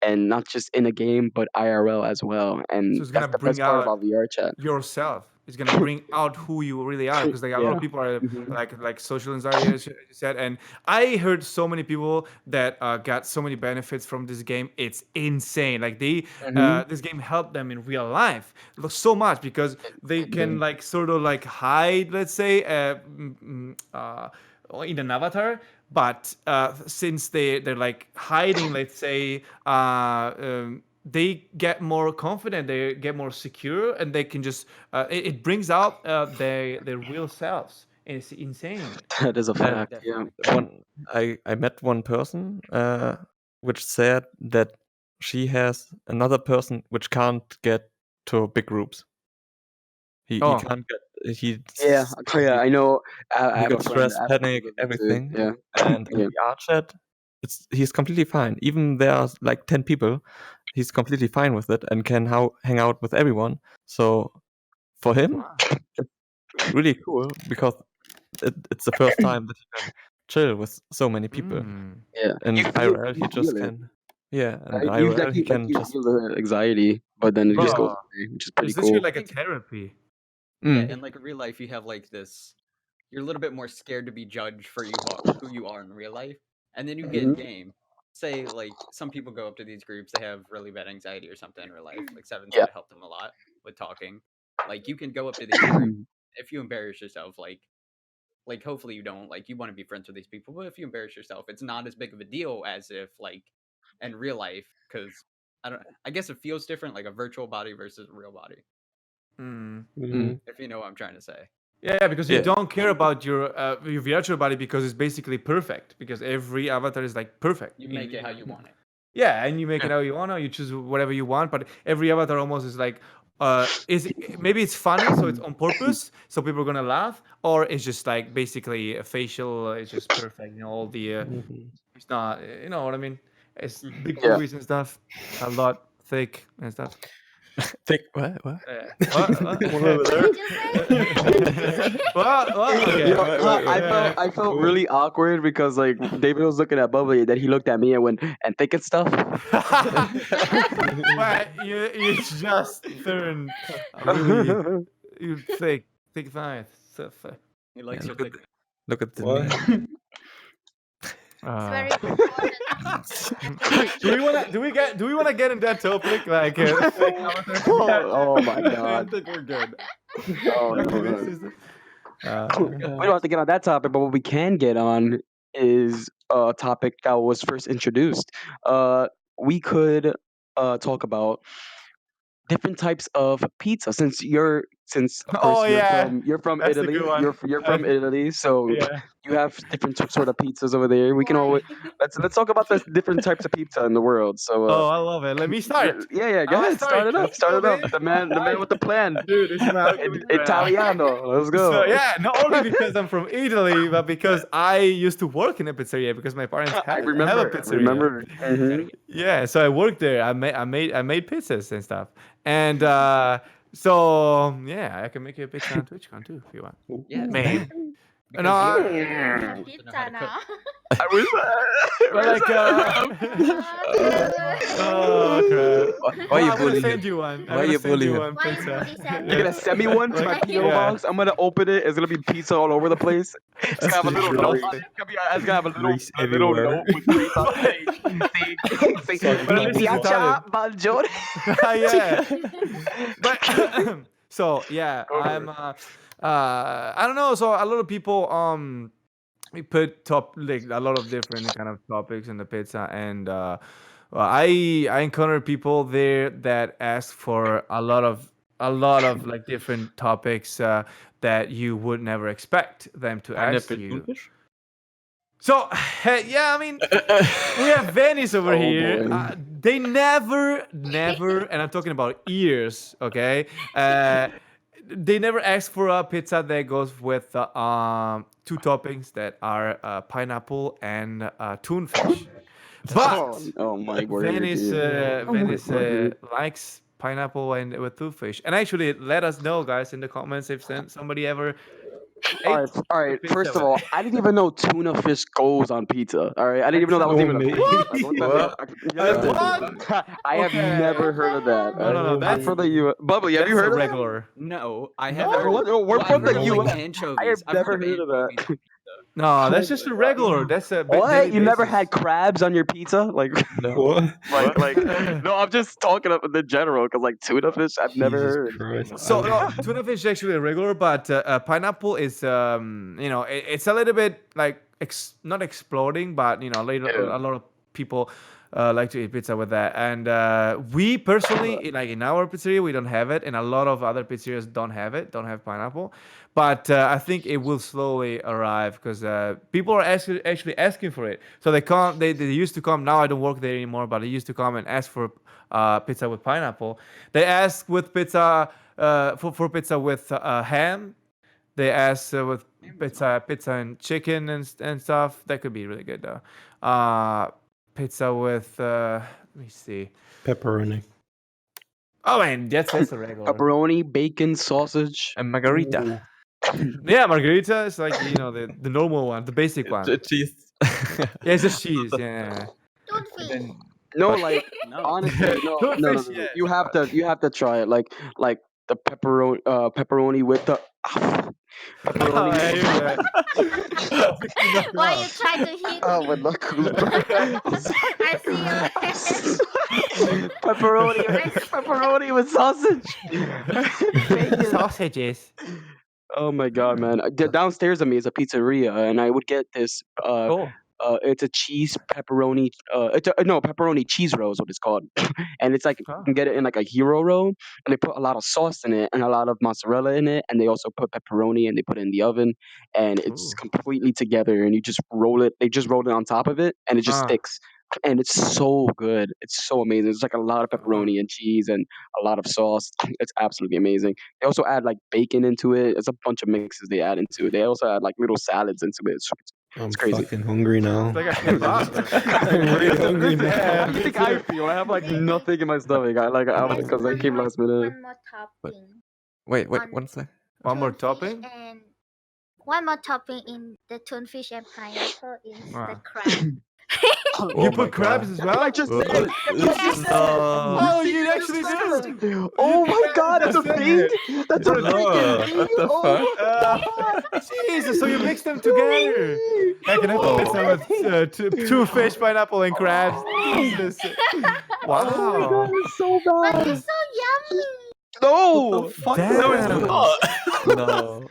and not just in a game but IRL as well. So And it's that's gonna the bring best part out about VR chat. yourself. It's gonna bring out who you really are, because like a lot Yeah. of people are Hmm. like social anxiety, as you said, and I heard so many people that got so many benefits from this game. It's insane. Like Hmm. this game helped them in real life so much, because they It can did. like sort of like hide, let's say, in an avatar. But since they're like hiding, let's say, they get more confident, they get more secure, and they can just it brings out their real selves. It's insane. That is a Yeah, And fact. Yeah. definitely. I met one person which said that she has another person which can't get to big groups. He Oh. can't get Yeah. Oh, yeah. he I know. I he have a got friend stress, that panic, absolutely lives it. everything. Yeah. And in Yeah. VR chat, he's completely fine. Even there are like 10 people, he's completely fine with it and can hang out with everyone. So for him, Wow. it's really cool because it's the first time that he can chill with so many people. Mm. Yeah. You And feel IRL, you he just feel it. can, yeah, and Right? You IRL, like he you like can you just, feel the anxiety, but then it just Yeah. goes Bro, away, which is pretty it's literally cool. I like a think therapy. yeah, mm, and like in real life, you have like this. You're a little bit more scared to be judged for who you are in real life, and then you get in Hmm. game. Say like some people go up to these groups, they have really bad anxiety or something in real life. Like Seven said, Yeah. it helped them a lot with talking. Like you can go up to these groups if you embarrass yourself. Like hopefully you don't. Like you want to be friends with these people, but if you embarrass yourself, it's not as big of a deal as if like in real life, because I don't. I guess it feels different, like a virtual body versus a real body. Mm. Mm. Mhm. If you know what I'm trying to say. Yeah, because you yeah, don't care about your virtual body, because it's basically perfect, because every avatar is like perfect. You make it how you want it. Yeah, and you make it how you want to. You choose whatever you want, but every avatar almost is like, maybe it's funny, so it's on purpose, so people are gonna laugh, or it's just like basically a facial. It's just perfect. All the Mhm. it's not. You know what I mean? It's Mhm. big Yeah. boobies and stuff, a lot thick and stuff. think, what? What? What? What over there? What you say? What? Okay. Yo, I felt Yeah. I felt really awkward because like David was looking at Bubbly, then he looked at me and went and thick and stuff. Well, you just turned really you thick thighs. So, He Yeah, likes your thickness. look at the What? knee. It's uh, very important. do we wanna get in that topic, like thick avatars? Oh my I god. think we're good. Oh Okay, no. this is We don't have to get on that topic, but what we can get on is a topic that was first introduced. We could talk about different types of pizza. Since of Oh course yeah, you're from that's a Italy. good one. You're from Italy, so Yeah. you have different sort of pizzas over there. We can Why? always let's talk about the different types of pizza in the world. So Oh, I love it. Let me start. yeah, go I'll ahead, start start. it up, Let's go, man. the man with the plan. Dude, this is my argument right now. Italiano, let's go. So yeah, not only because I'm from Italy, but because I used to work in a pizzeria because my parents I have a remember. pizzeria. Mhm. Yeah, so I worked there. I made pizzas and stuff. And so yeah, I can make you a pizza on TwitchCon too if you want. Yeah, Man. because No, you You're know gonna how have to pizza cook. now. I was. but like oh crap. Why No, you I'm gonna bully send him? you one. I'm Why gonna you send bully you him? one Why you pizza. bully Sammy? You're gonna send me one to my Like, PO box. I'm gonna open it. It's gonna be pizza all over the place. It's gonna have a little note on it. It's gonna have Grease a little everywhere. note with grease on it. Say, Soggy But at "Mi least it's pizza. piace Italian. Balgiore." Yeah. But so yeah, I'm I don't know. So a lot of people we put like a lot of different kind of topics in the pizza, and well, I encounter people there that ask for a lot of like different topics that you would never expect them to ask Pineapple you. tunfish? So yeah, I mean, we have Venice over Oh, here. boy. They never, and I'm talking about years, okay? They never ask for a pizza that goes with two toppings that are pineapple and tunfish. But Oh my word. Venice, dude. Venice word. likes pineapple and with tunfish. And actually, let us know, guys, in the comments if somebody ever ate All the right. pizza First of with all, it. I didn't even know tuna fish goes on pizza. All right, I didn't even know that was Oh, even a me. thing. Like, what the hell? What? I have Okay. never heard of that. No, I'm from the U.S. Bubbly, have that's you heard a of that? regular. No, I No? haven't heard. What? Oh, we're Well, from I've the heard of like U.S. I have anchovies. I've heard never of heard of that. anchovies. No, that's just a regular. That's a What? daily You never basis. had crabs on your pizza? Like, No. What? like, no, I'm just talking about the general because like tuna fish, I've never Jesus heard. Christ. So no, tuna fish is actually a regular, but pineapple is it's a little bit like not exploding, but a lot of people like to eat pizza with that. And we personally, like in our pizzeria, we don't have it, and a lot of other pizzerias don't have pineapple. But I think it will slowly arrive because people are actually asking for it. So they come, they used to come. Now I don't work there anymore, but they used to come and ask for pizza with pineapple. They ask with pizza for pizza with ham. They ask with pizza and chicken and stuff. That could be really good though. Pizza with let me see. Pepperoni. Oh man, that's a regular. Pepperoni, bacon, sausage. And margarita. Yeah, margarita is like the normal one, the basic one. Cheese. Yeah, it's just cheese. Yeah. Tunfish. No, But- like No. honestly, no. Toothfish, yes. You have to try it. Like the pepperoni with the Oh, yeah, pepperoni. you're right. Why you try to hit Oh, me? with the I see your pepperoni with sausage. Bacon. Sausages. Oh my god, man! Downstairs of me is a pizzeria, and I would get this. Oh. It's a cheese pepperoni. It's no pepperoni cheese roll is what it's called, and it's like you Huh. can get it in like a hero roll, and they put a lot of sauce in it and a lot of mozzarella in it, and they also put pepperoni and they put it in the oven, and it's Ooh. completely together, and you just roll it. They just roll it on top of it, and it just Ah. sticks. And it's so good. It's so amazing. It's like a lot of pepperoni and cheese and a lot of sauce. It's absolutely amazing. They also add like bacon into it. It's a bunch of mixes they add into it. They also add like little salads into it. I'm crazy. fucking hungry now. It's like a kebab. I'm really hungry How now. do you think I feel? I have like nothing in my stomach. Because I came last minute. One more topping. Wait, On one sec. One more tunfish topping? And one more topping in the tunfish and pineapple is the Ah. crab. You Oh my put crabs as well? I just Oh, said. Yes. Oh, you actually do. Oh my god, that's a thing. That's a freaking thing. what the Oh my Jesus, so you mix them together. I can have a pizza with two fish, pineapple, and crabs. Jesus. Oh my god, Wow. it's so But bad. it's so yummy. No. Damn. No.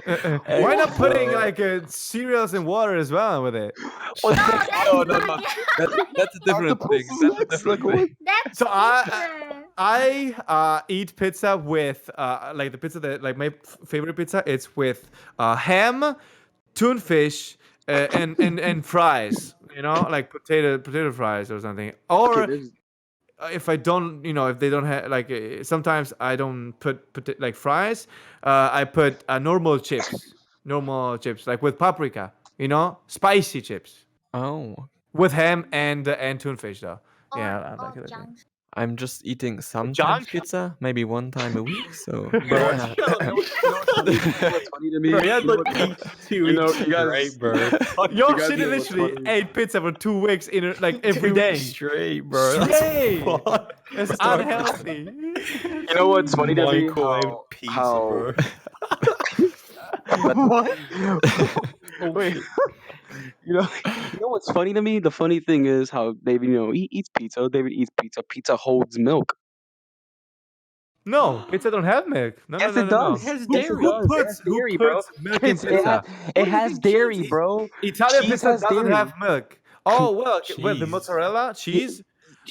Why not putting like cereals and water as well with it? What No, the that's No, not. That's a different thing. octopus That's a mix? different Like, thing. That's So I- different. I eat pizza with like the pizza that like my favorite pizza. It's with ham, tuna fish, and fries. You know, like potato fries or something. Okay, Or there's if I don't, if they don't have like sometimes I don't put like fries. I put normal chips like with paprika. Spicy chips Oh, with ham and tuna fish though. Yeah, I or like it like that. junk. I'm just eating sometimes junk? pizza, maybe one time a week. So Bro, yeah. you know what's funny to me? bro, he had You know like what- 2 you know, weeks you guys- straight, bro. Your guys shit know what's literally funny? ate pizza for 2 weeks like every 2 day. weeks straight, bro. That's Straight. fucked. It's Start- unhealthy. You know what's funny to me? Microwave pizza, bro. What? Oh, Wait. shit. You know what's funny to me? The funny thing is how David, he eats pizza. David eats pizza. Pizza holds milk. No, pizza don't have milk. No, Yes, no, it no, no, no. does. It has Yes, dairy. it does. It has Who dairy, bro. puts milk in It pizza? has, it has dairy, bro. Italian Cheese pizza has doesn't dairy. have milk. Oh well, with the Cheese. mozzarella cheese.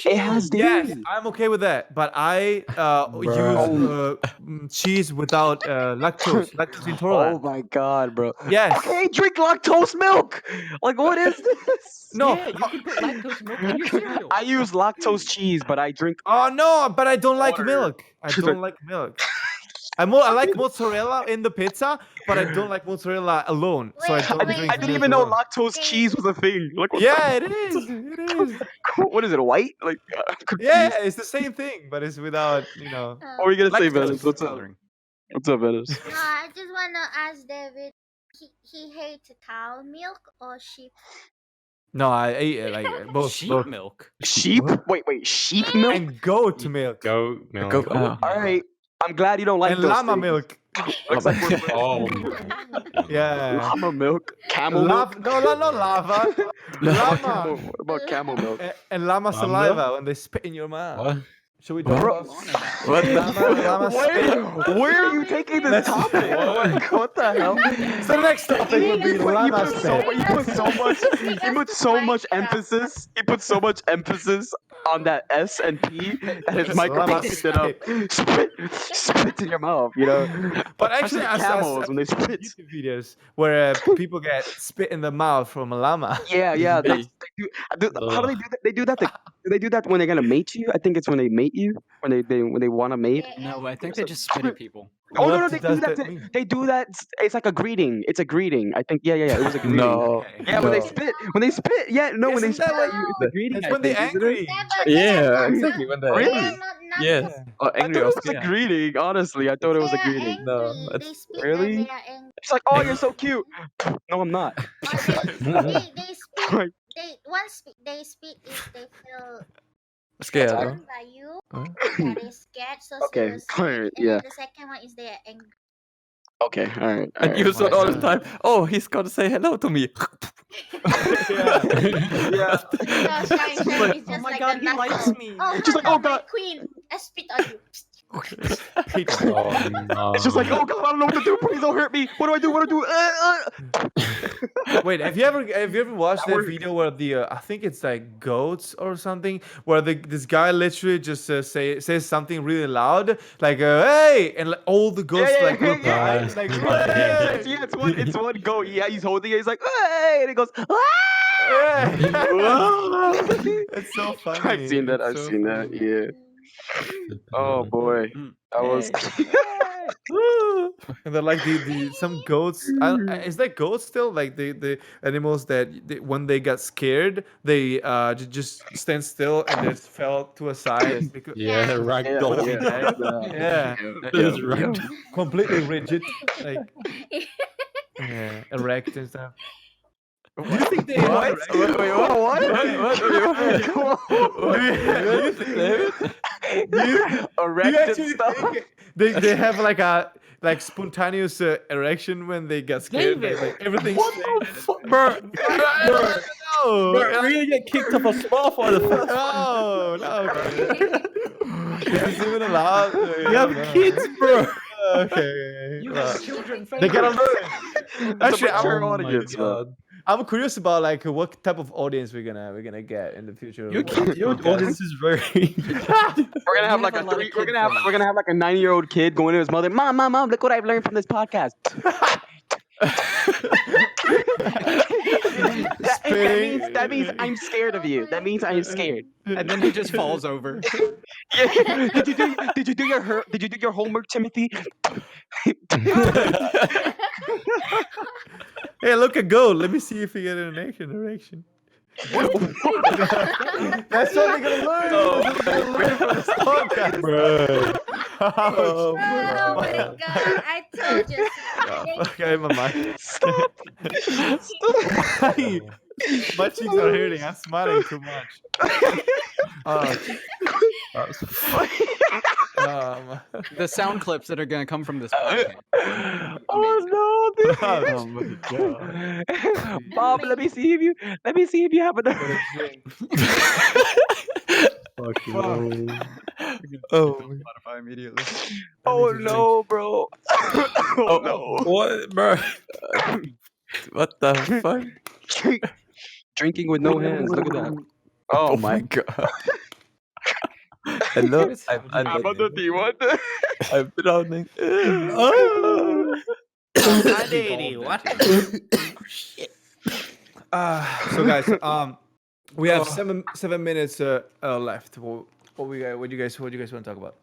It has Yes, dairy. I'm okay with that. But I Bruh. use cheese without lactose Oh intolerant. my god, bro. Yes. Okay, drink lactose milk. Like, what is this? No. Yeah, you can put lactose milk in your cereal. I use lactose cheese, but I drink. Oh no, but I don't like Water. milk. I don't like milk. I like mozzarella in the pizza, but I don't like mozzarella alone. So I Wait, don't wait, drink I didn't milk even know alone. lactose cheese was a thing. Like, what Yeah, it is. It is. what is it? White? Like, I'm confused. Yeah, it's the same thing, but it's without. What are you gonna say, Lactose Venice? What's up? coloring. What's up, Venice? No, I just wanna ask David. He hates cow milk or sheep? No, I eat like both. Sheep both. milk. Sheep? Wait, sheep milk? And goat milk. Goat milk. Go- oh. All right. I'm glad you don't like And those llama things. milk. Looks like we're Oh. Yeah. llama milk, camel milk. No, lava. What Llama. about camel milk? And llama Llama saliva milk? when they spit in your mouth. What? Should we talk Bro, about What? llama spit? Where are you taking this Let's- topic? What the hell? So the next topic will be llama spit. He put so much emphasis. He put so much emphasis on that S and P that his It's microphone llama picked it up. Spit in your mouth, But actually, Especially camels when they spit. YouTube videos where people get spit in the mouth from a llama. Yeah. Hey. How do they do that? They do that. Do they do that when they're gonna mate you? I think it's when they mate you. When they want to mate. No, I think they just spit at people. Oh no, What they does do that. that mean? They do that. It's like a greeting. It's a greeting. I think. Yeah. It was a greeting. No. Yeah, when they no. spit. When they spit. Yeah, no, when they Isn't spit. that what It's a greeting. It's I when they're think, isn't it? angry. Yeah, exactly. When they Really? They are not yes, or I angry thought or it was a scared. greeting. Honestly, I thought it was a They are greeting. No, angry. They it's- speak Really? and they are angry. It's like, oh, you're so cute. No, I'm not. Or they speak. Like, They speak if they feel Scared. Huh? threatened by you. Huh? Yeah, they scared. So Okay, they will speak. alright, And yeah. then the second one is they are angry. Okay, all right. And you thought all the time, oh, he's gonna say hello to me. Yeah. Yeah. No, sorry, Just sorry. like, It's Oh just my like god, a he knuckle. likes me. Oh, It's just like, hello, oh, my God. queen. I spit on you. Oh, no. It's just like, oh god, I don't know what to do. Please don't hurt me. What do I do? What do I do? Wait, have you ever watched that works. video where the I think it's like goats or something where this guy literally just says something really loud like hey, and like, all the goats Yeah, like reply yeah. like Yeah. hey! Yeah, it's one go. Yeah, he's holding it. He's like, hey, and he goes, ah! Hey! It's so funny. I've seen that. It's I've so seen that. funny. Yeah. Oh boy, Mm. that was. And they're like the some goats. Is that goats still like the animals that when they got scared they just stand still and just fell to a side because Yeah, Yeah. ragdoll. yeah, It's ragdoll. completely rigid like erect and stuff. Do you think they What? have Wait, what? What? Erect and actually stuff. think they have like spontaneous erection when they get scared? David! Like everything's What the fuck, bro? Bro, no, we're gonna get kicked off a Spotify the first. no. Is this even allowed? You have kids, bro. Okay. You well, have children. they gotta learn. It's a Actually, mature Oh my audience, man. God. I'm curious about like what type of audience we're gonna get in the future. Your of the podcast. audience is very. We're gonna have We like have a a lot of three. We're kid gonna have fans. we're gonna have like a 9-year-old kid going to his mother. Mom, mom, mom! Look what I've learned from this podcast. that means I'm scared of you. That means I'm scared. And then he just falls over. Yeah. Did you do your homework, Timothy? Hey, look at gold. Let me see if we get an erection. That's what we're gonna learn. That's what we're gonna learn from this podcast. Bro. Ouch. Oh my god! I told you. Okay, my mind. Stop. My cheeks are hurting. I'm smiling too much. Oh, The sound clips that are gonna come from this podcast. Oh no, dude. oh my god. Bob, let me see if you have enough. Fucking Fuck. oh. Spotify immediately. Oh no, bro. Oh no. What, bro? What the fuck? Drinking with no hands. Look at that. Oh my god. Hello, I'm What? I'm drowning. Oh. So guys, we have 7 minutes left. What do you guys want to talk about?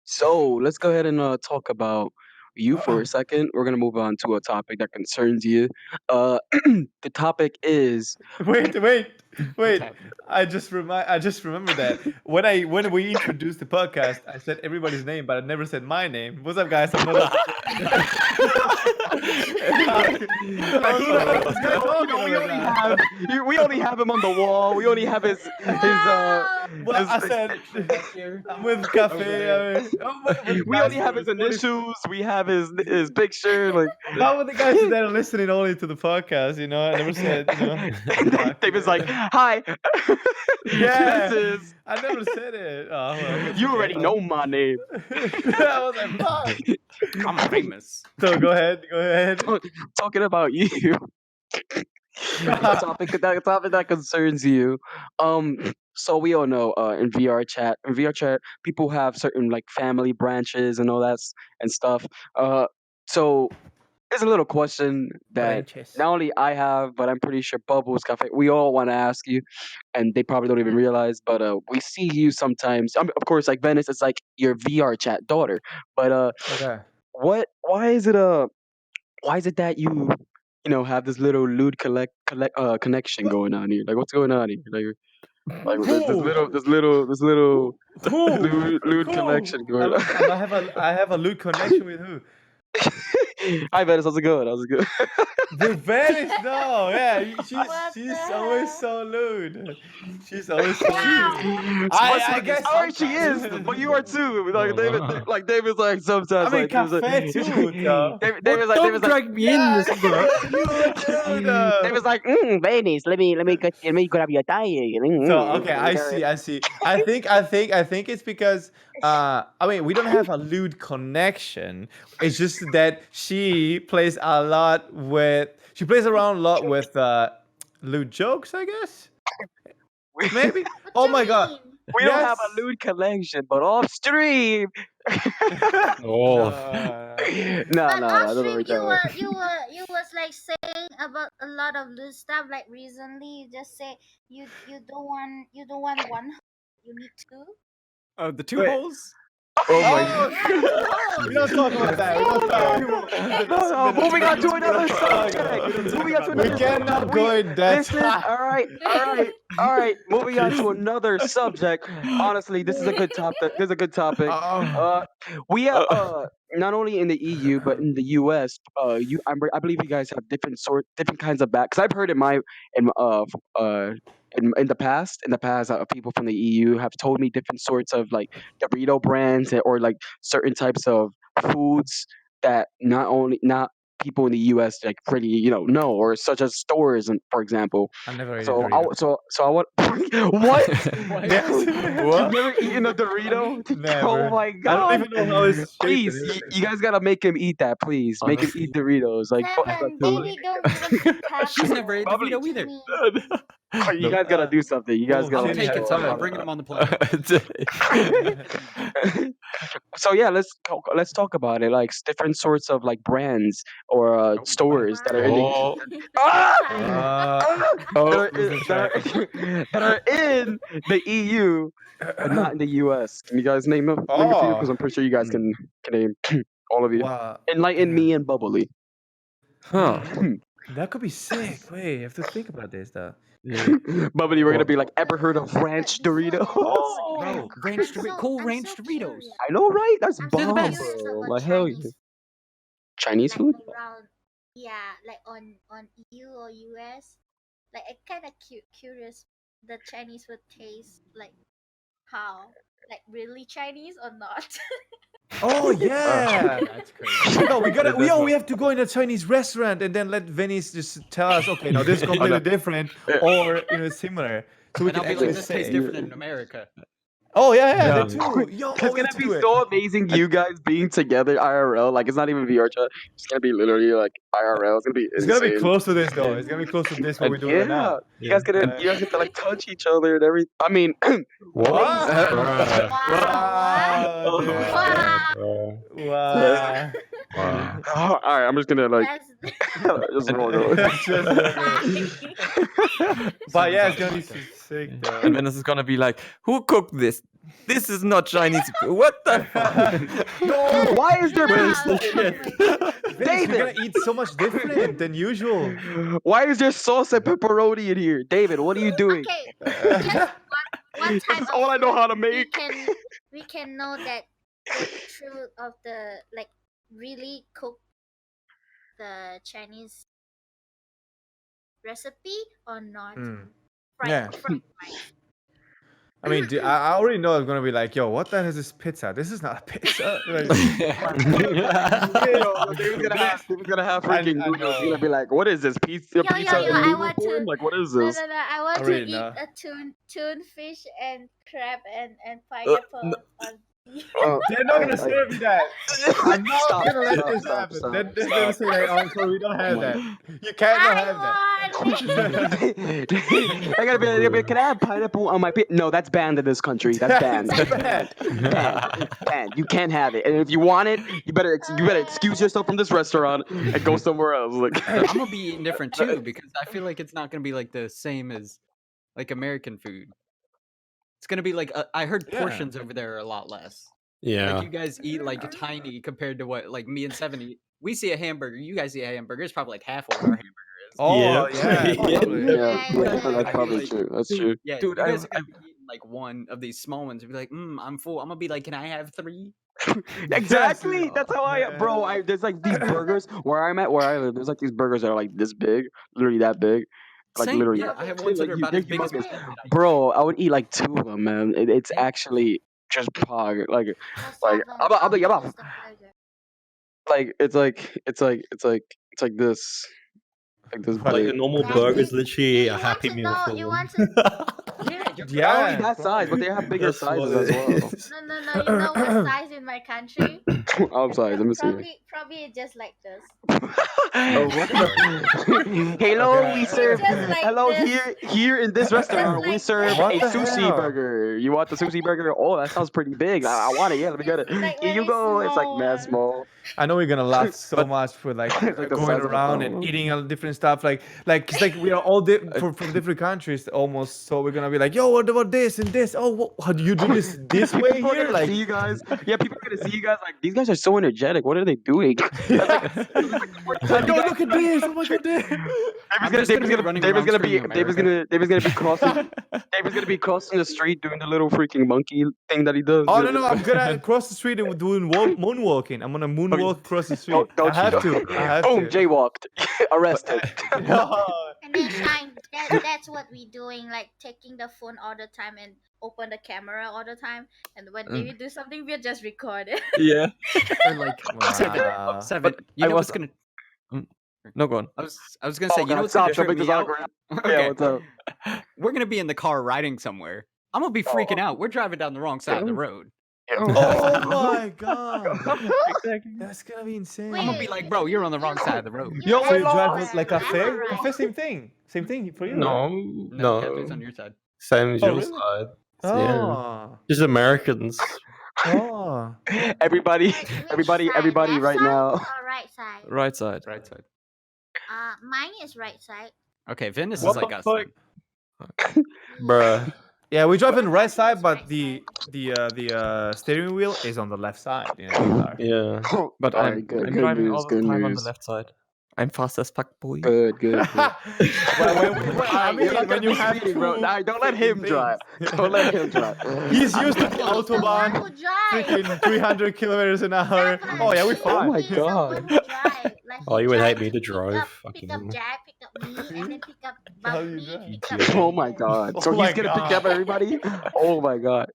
So let's go ahead and talk about you for a second. We're gonna move on to a topic that concerns you. The topic is Wait. I just remembered that when we introduced the podcast, I said everybody's name, but I never said my name. What's up, guys? I'm not. we only have him on the wall. We only have his Well, I said I'm with Cafe. we only have his initials. We have his picture. Like How were the guys that are listening only to the podcast? You know, I never said. You know, David's like, hi. Yeah. This is. I never said it. Oh, well, You already know my name. I was like, fuck. I'm famous. So go ahead. Talking about you. a topic that concerns you. So we all know in VR chat, people have certain like family branches and all that and stuff. So there's a little question that not only I have, but I'm pretty sure Bubbles Cafe, we all want to ask you, and they probably don't even realize. But we see you sometimes. Of course, like Venice, it's like your VR chat daughter. But Okay. why is it that you have this little lewd connection going on here? Like, what's going on here? Like this little Who? lewd connection going on. I have a lewd connection with who? Hi, Venice. How's it going? The Venice, no, yeah, What she's the always hell? so lewd. She's always so Wow. lewd. I guess Alright, she is, but you are too. Like David's like sometimes. I mean, Cafe too, though. David's like Don't drag me in this, bro. You a dude. David's like, Venice. Let me grab your thigh. So okay, I see. I think it's because I mean we don't have a lewd connection. It's just that she plays around a lot with lewd jokes, I guess. Maybe. What Oh you my god. mean? We don't have Yes. a lewd connection, but off stream. Oh. No, But no, off I don't stream, like that. you was like saying about a lot of loose stuff. Like recently, you just say you don't want one. You need two. Oh, the two Wait. holes? Oh my Oh, Yeah, we don't talk about that. We don't talk. No, moving on to another subject. Moving on to We another cannot go in that. Listen, all right. Moving on to another subject. Honestly, this is a good topic. We have not only in the EU but in the US. I believe you guys have different kinds of bags. Because I've heard in the past, people from the EU have told me different sorts of like Dorito brands or like certain types of foods that not people in the U.S. like pretty know, or such as stores, and for example. I never ate a So Dorito. I want what? Yes. You've What? never eaten a Dorito? Oh Never. my I don't god! even know how it's shaped. Please, you guys gotta make him eat that. Please, make him eat Doritos. Like, Seven, baby, don't even eat half She's of never ate Probably- Dorito either. me. you guys gotta do something. You guys Oh, gotta I'll shit, like, take it. yeah, Tell her, yeah. bringing him on the plane. So yeah, let's talk about it. Like different sorts of like brands or stores that are in the Oh. ah! Oh, that, are losing in, that, track. are, that are in the EU but not in the US. Can you guys name a few? Because Oh. I'm pretty sure you guys can name all of you. Wow. Enlighten me and bubbly. Huh. That could be sick. Wait, I have to think about this though. Yeah. Bubbly, we're gonna Well- be like, ever heard of ranch Doritos? Bro, ranch cool I'm ranch so Doritos. curious. I know, right? That's I'm They're the so bomb, best. curious bro. about Like hell yeah. Chinese Chinese food? around, yeah, like on EU or US. Like I kind of curious the Chinese would taste like how, like really Chinese or not. Oh yeah. That's crazy. No, we gotta. That's We not- have to go in a Chinese restaurant and then let Venice just tell us, okay, no, this is completely no. different or similar, so we And can I'll be actually like, this tastes say. different in America. Oh yeah, Yeah. that too. Yo, It's we gonna have to be do it. so amazing, you guys being together IRL. Like it's not even VR chat. It's gonna be literally like IRL. It's gonna be It's insane. gonna be close to this though. It's gonna be close to this what we're doing right Yeah, now. you guys get to like touch each other and everything. I mean, What? Wow. Wow, dude. Wow. Wow. Wow. all right, I'm just gonna like That's just roll over. But yeah, it's gonna be so sick And though. Venice is gonna be like, who cooked this? This is not Chinese food. What the fuck? No, Why is there Wow. Venice, David? you're gonna eat so much different than usual. Why is there sauce and pepperoni in here, David? What are you doing? Okay, just one type This is of all I know food how to make. we can know that the truth of the like really cook the Chinese recipe or not. Mm. Fried, Yeah. fried rice. I mean, I already know it's gonna be like, yo, what the hell is this pizza? This is not a pizza. Like, David's gonna have freaking I noodles. He's gonna know. be like, "What is this pizza? Yo, Pizza yo, in I noodle want form? to. Like, what is No, this?" no, no. I want to Already eat know. a tune fish and crab and pineapple no. on. Oh, They're not gonna serve you that. I'm not Stop, gonna let stop, this stop, happen. stop, They're stop. gonna say like, oh, sorry, we don't have my that. You cannot have that. I want. I gotta be like, "Can I have pineapple on my pizza?" No, that's banned in this country. That's banned. It's bad. Banned. Banned. You can't have it. And if you want it, you better excuse yourself from this restaurant and go somewhere else. Like, I'm gonna be eating different too because I feel like it's not gonna be like the same as like American food. It's gonna be like I heard Yeah. portions over there are a lot less. Yeah. Like you guys eat like tiny compared to what like me and Seven eat. We see a hamburger, you guys see a hamburger. It's probably like half of what our hamburger is. Oh Yeah. yeah, Yeah. probably. that's probably Like, true. That's dude, true. Yeah, Dude, you guys I've- are gonna be eating like one of these small ones and be like, I'm full. I'm gonna be like, can I have 3? Exactly. That's how bro. There's like these burgers where I'm at, where I live. There's like these burgers that are like this big, literally that big, like Same, literally. yeah, I have ones that are Like, about they're as big as my humongous. head. that I eat. Bro, I would eat like 2 of them, man. It's actually just pog. Like it's like this. Like this Like a big. normal That burger is big. literally You a want Happy to Meal know- for you one. want to- Yeah, Not only Yeah, that size, but they have bigger That's what sizes as it well. is. No. You know what size in my country? I'm sorry, let me see. Probably just like this. Hello, Okay. we serve. Just like Hello, this. here in this restaurant, we like serve this. What a the sushi hell? burger. You want the sushi burger? Oh, that sounds pretty big. I want it. Yeah, let me get it. It's like Here you very go. It's like mad small. small. I know we're gonna laugh so much for like It's like the going size of a around thumb. and eating all different stuff. It's like we are all from different countries almost. So we're gonna be like, yo, what about this and this? Oh, how do you do this way People are here? gonna Like, see you guys. Yeah, people are gonna see you guys. Like these guys are so energetic. What are they doing? It's like, yo, look at this! Oh my god, David's gonna be crossing. David's gonna be crossing the street doing the little freaking monkey thing that he does. Oh no, I'm gonna cross the street and doing moonwalking. I'm gonna moonwalk across the street. Don't I have you? to. I have Boom! to. Jaywalked. Arrested. No. And then Shine, that's what we doing, like taking the phone all the time and open the camera all the time. And when we do something, we just record it. Yeah. Or like Wow. Seven. But You I know what's was- gonna No, go on. I was gonna say, Oh you know God, what's stop! gonna Don't trip make this me out? awkward. Yeah, Okay, what's up? we're gonna be in the car riding somewhere. I'm gonna be freaking out. We're driving down the wrong side of the road. Oh my god, Exactly. that's gonna be insane. I'm gonna be like, bro, you're on the wrong side of the road. You So you drive ever with like ever cafe? ride? Cafe, same thing for you, right? No, No, cafe's no. on your side. Same as Oh, your really? side. So, yeah. Oh, Just Americans. oh. Everybody, Like which everybody, side? everybody, Left right side now. or right side? Right side. Right side. Mine is right side. Okay, Venice What is like the us fuck? then. Bruh. Yeah, we drive in the right Mine side, is but right the steering wheel is on the left side. You know, Yeah. But All I'm right, good, I'm good driving news, all the good time on the news. left side. I'm fast as fuck, boy. Good, good, good. I You're not mean, when gonna you be have speeding, bro. two Nah, don't let freaking him drive. things. Don't let him drive. He's used to the He's the one autobahn, who drives. freaking 300 kilometers an hour. Oh yeah, we're Definitely. fine. Oh my He's the one God. who drive. Like Oh, he you would hate drive me to pick drive. up Fucking. Jack, pick up me, and then pick up How you me, drive? pick up Oh my David. God. So Oh my he's gonna pick god. up everybody? Oh my God.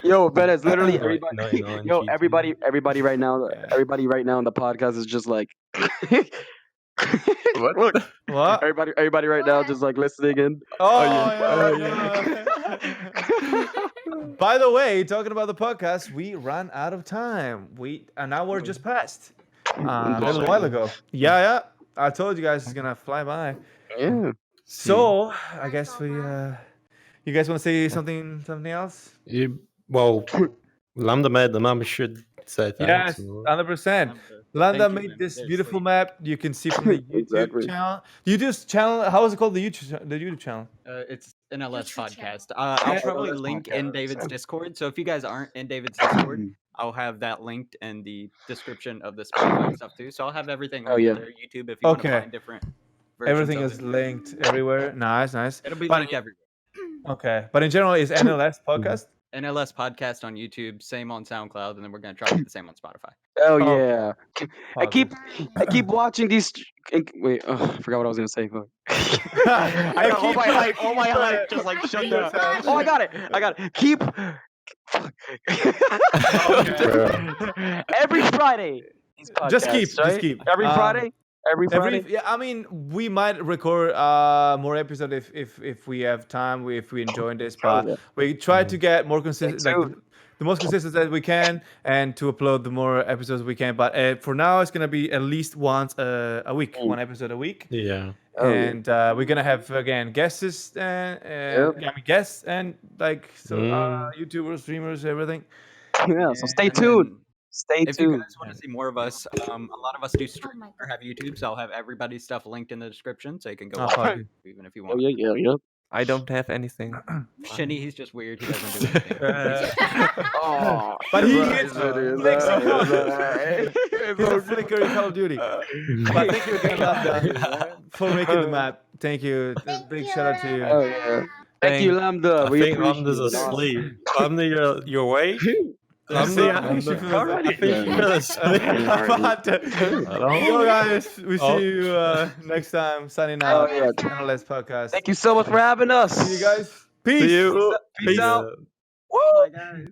Yo, Venice, literally Like everybody. 99 Yo, GT. everybody right now, Yeah. everybody right now in the podcast is just like. What? Look, What? everybody right now What? just like listening in. Oh yeah. yeah. By the way, talking about the podcast, we ran out of time. An hour just passed. A little while ago. Yeah. I told you guys it's gonna fly by. Yeah. So I guess we. You guys want to say something else? Well, Lambda made the map. We should say thanks. Yes, 100%. Lambda made this beautiful map. You can see from the YouTube Exactly. channel. YouTube channel. How is it called? The YouTube channel. It's NLS YouTube podcast. channel. I'll Yeah. probably NLS link in podcast. David's Discord. So if you guys aren't in David's Discord, I'll have that linked in the description of the Spotify stuff too. So I'll have everything Oh, linked yeah. there. YouTube, if you want to Okay. find different versions Everything of is it. linked everywhere. Nice. It'll be But- linked everywhere. Okay, but in general, is NLS podcast? NLS podcast on YouTube, same on SoundCloud, and then we're gonna try to get the same on Spotify. Oh Okay. yeah. I keep watching these. Wait, I forgot what I was gonna say. Fuck. I know, all my hype just like shut down. Oh, I got it. Keep. Fuck. Every Friday. These Just podcasts, keep. right? Every Friday. Every Friday. Yeah, I mean, we might record more episodes if we have time, if we enjoy this, but yeah. we try to get more consistent, Stay like the most consistent that we can, and to upload the more episodes we can. But for now, it's gonna be at least once a week, one episode a week. Yeah. Oh, yeah. And we're gonna have again guests guests and like YouTubers, streamers, everything. Yeah. So stay And tuned. then Stay if you tuned. guys want to see more of us, a lot of us do stream my or have YouTube, so I'll have everybody's stuff linked in the description, so you can go Oh, watch fuck. it even if you Oh want. yeah. I don't have anything. Shinny, he's just weird. He doesn't do anything. Oh, But he right, gets right, flicks right, in right. He's a flicker in Call of Duty. But thank you again, Lambda, for making the map. Thank you. Big shout out to you. Oh yeah. Thank you, Lambda. I We think appreciate Lambda's it. asleep. Lambda, you're awake? Lambda, Lambda, I think she feels I think it. you fell asleep. Yo guys, we see you next time. Signing out. Oh, yeah. NLSPodcast. Thank you so much for having us. See you guys. Peace. See you. Peace out. Yeah. Woo! Bye, guys.